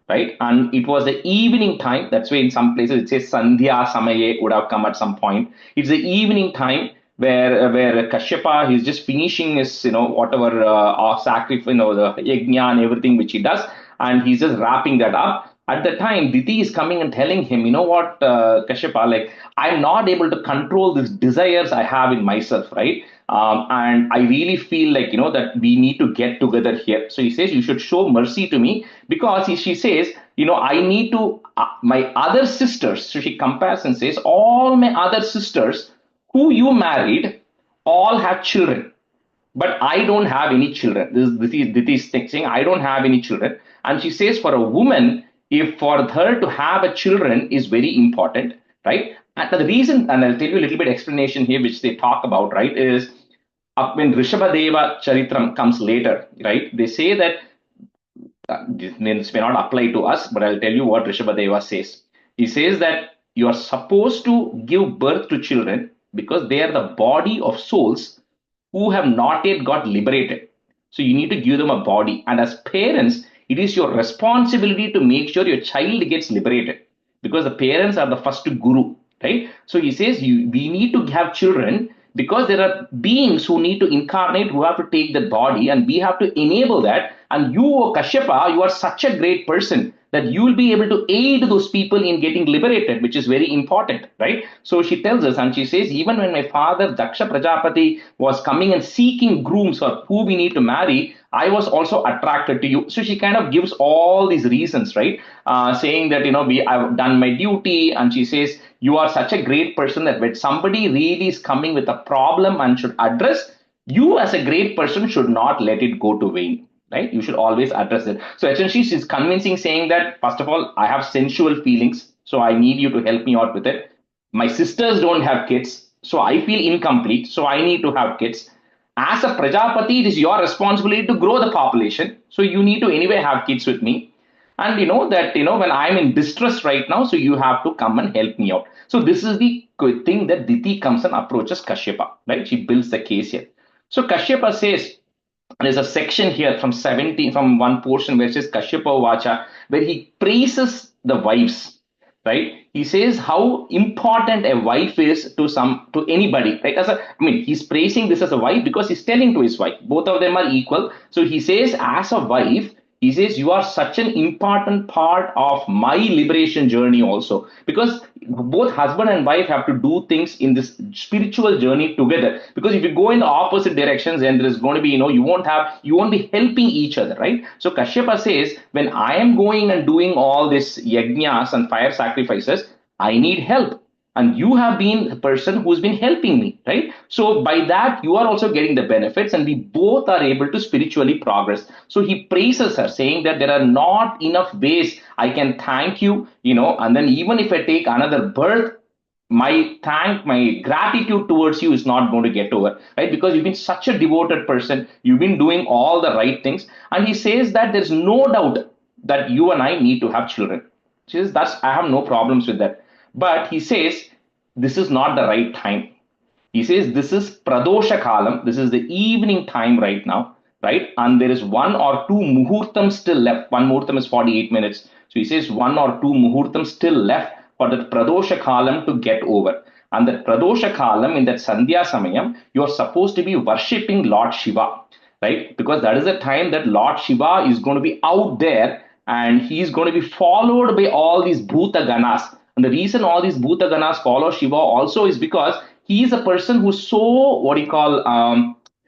Right? And it was the evening time. That's why in some places it says Sandhya Samaye would have come at some point. It's the evening time where Kashyapa, he's just finishing his, whatever sacrifice, the yajna and everything which he does. And he's just wrapping that up. At the time, Diti is coming and telling him, what, Kashyapa, like, I'm not able to control these desires I have in myself, right? And I really feel like, that we need to get together here. So he says, you should show mercy to me because she says, I need to, my other sisters, so she compares and says, all my other sisters who you married all have children. But I don't have any children. This is saying, I don't have any children. And she says, for a woman, if for her to have a children is very important, right? And the reason, and I'll tell you a little bit explanation here, which they talk about, right, is when Rishabhadeva Charitram comes later, right? They say that this may not apply to us, but I'll tell you what Rishabhadeva says. He says that you are supposed to give birth to children because they are the body of souls who have not yet got liberated. So you need to give them a body. And as parents, it is your responsibility to make sure your child gets liberated because the parents are the first guru, right? So he says we need to have children because there are beings who need to incarnate, who have to take the body, and we have to enable that. And you, Kashyapa, you are such a great person that you will be able to aid those people in getting liberated, which is very important, right? So she tells us, and she says, even when my father, Daksha Prajapati, was coming and seeking grooms for who we need to marry, I was also attracted to you. So she kind of gives all these reasons, right? Saying that, I've done my duty. And she says, you are such a great person that when somebody really is coming with a problem and should address, you as a great person should not let it go to vain. Right? You should always address it. So essentially, she's convincing, saying that, first of all, I have sensual feelings. So I need you to help me out with it. My sisters don't have kids, so I feel incomplete. So I need to have kids. As a Prajapati, it is your responsibility to grow the population. So you need to anyway have kids with me. And when I'm in distress right now, so you have to come and help me out. So this is the thing that Diti comes and approaches Kashyapa, right? She builds the case here. So Kashyapa says, there's a section here from one portion where it says Kashyapa Vacha, where he praises the wives, right? He says how important a wife is to anybody, right? He's praising this as a wife because he's telling to his wife, both of them are equal. So he says, as a wife, he says, you are such an important part of my liberation journey also, because both husband and wife have to do things in this spiritual journey together. Because if you go in the opposite directions, then there is going to be, you won't be helping each other, right? So Kashyapa says, when I am going and doing all this yajnas and fire sacrifices, I need help. And you have been the person who's been helping me, right? So by that, you are also getting the benefits, and we both are able to spiritually progress. So he praises her, saying that there are not enough ways I can thank you, and then even if I take another birth, my gratitude towards you is not going to get over, right? Because you've been such a devoted person, you've been doing all the right things. And he says that there's no doubt that you and I need to have children. She says, I have no problems with that. But he says, this is not the right time. He says, this is Pradosha Kalam. This is the evening time right now, right? And there is 1 or 2 muhurtams still left. One muhurtam is 48 minutes. So he says 1 or 2 muhurtams still left for that Pradosha Kalam to get over. And that Pradosha Kalam, in that Sandhya Samayam, you're supposed to be worshipping Lord Shiva, right? Because that is the time that Lord Shiva is going to be out there, and he's going to be followed by all these Bhuta Ganas. And the reason all these Bhuta Ganas follow Shiva also is because he is a person who's so,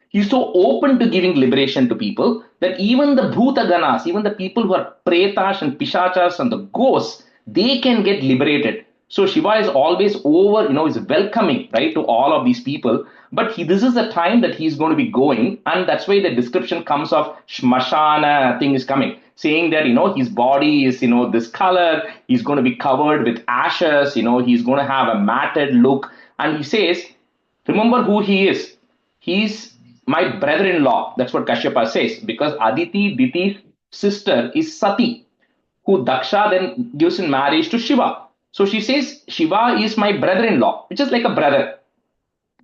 he's so open to giving liberation to people that even the Bhuta Ganas, even the people who are Pretas and Pishachas and the ghosts, they can get liberated. So Shiva is always is welcoming, right, to all of these people. But this is the time that he's going to be going, and that's why the description comes of Shmashana thing is coming, saying that, his body is, this color, he's going to be covered with ashes, he's going to have a matted look. And he says, remember who he is. He's my brother-in-law. That's what Kashyapa says, because Aditi, Diti's sister, is Sati, who Daksha then gives in marriage to Shiva. So she says, Shiva is my brother-in-law, which is like a brother,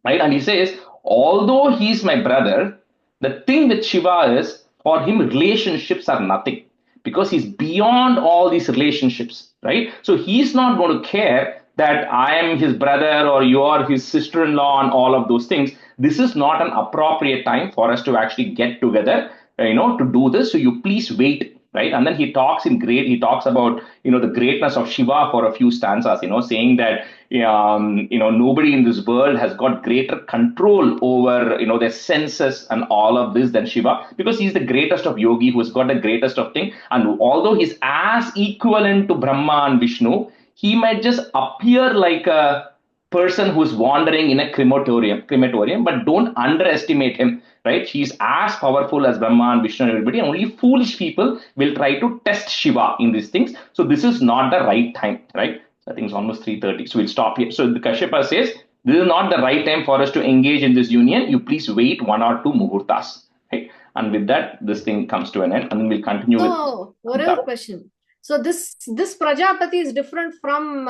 right? And he says, although he's my brother, the thing with Shiva is, for him, relationships are nothing, because he's beyond all these relationships, right? So he's not going to care that I am his brother or you are his sister-in-law and all of those things. This is not an appropriate time for us to actually get together, to do this. So you please wait. Right. And then he talks about, the greatness of Shiva for a few stanzas, saying that, nobody in this world has got greater control over, their senses and all of this than Shiva, because he's the greatest of yogi who's got the greatest of thing. And although he's as equivalent to Brahma and Vishnu, he might just appear like a person who's wandering in a crematorium, but don't underestimate him. Right? He's as powerful as Brahma and Vishnu and everybody. And only foolish people will try to test Shiva in these things. So this is not the right time, right? I think it's almost 3:30. So we'll stop here. So the Kashyapa says, this is not the right time for us to engage in this union. You please wait 1 or 2 muhurtas. Right? And with that, this thing comes to an end. And then we'll continue with... Oh, one other question. So this Prajapati is different from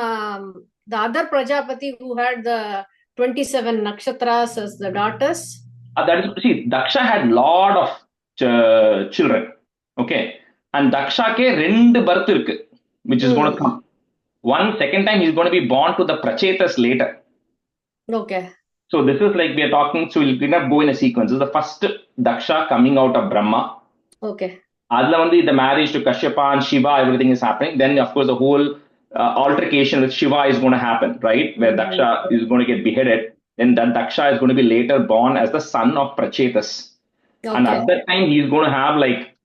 the other Prajapati who had the 27 nakshatras as the daughters? Daksha had lot of children, okay, and Daksha ke 2 birth irukku, which is going to come. Second time he's going to be born to the Prachetas later. Okay. So this is like we are talking. So we'll not go in a sequence. This is the first Daksha coming out of Brahma. Okay. Adla the marriage to Kashyapa and Shiva, everything is happening. Then of course the whole altercation with Shiva is going to happen, right? Where Daksha is going to get beheaded. Then that Daksha is going to be later born as the son of Prachetas. Okay. And at that time, he's going to have like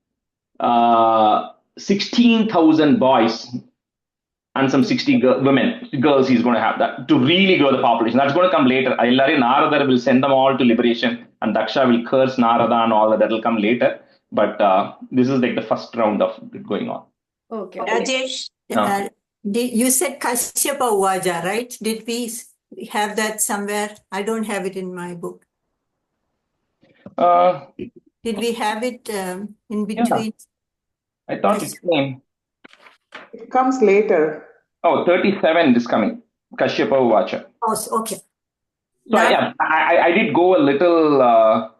16,000 boys and some 60 girls he's going to have that to really grow the population. That's going to come later. Narada will send them all to liberation, and Daksha will curse Narada and all that. That will come later. But this is like the first round of it going on. Okay. Rajesh, You said Kashyapa Uvaja, right? Did we have that somewhere? I don't have it in my book. Did we have it in between? Yeah. I thought it came. It comes later. Oh, 37 is coming. Kashyapa Uvacha. Oh, okay. So I did go a little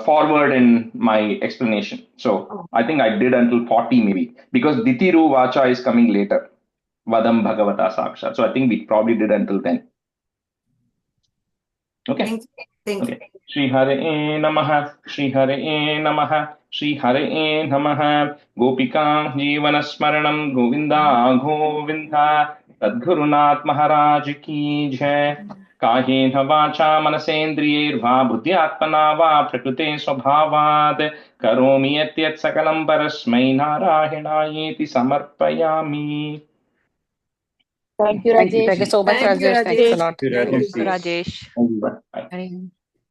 forward in my explanation. So I think I did until 40 maybe, because Ditiru Vacha is coming later. Vadam Bhagavata Sakshat. So I think we probably did until then. Okay. Thank you. Shri Hare Namaha, Shri Hare Namaha, Shri Hare Namaha. Gopika Jivana Smaranam Govinda Govinda. Sadgurunath Maharaj Ki Jai. कायेन वाचा मनसेन्द्रियैर्वा बुद्ध्यात्मना वा प्रकृते स्वभावात् करोमि यत् सकलं परस्मै नारायणायेति समर्पयामि. Thank you, Rajesh. Thank you so much, Rajesh. Thanks a lot. Rajesh. Rajesh.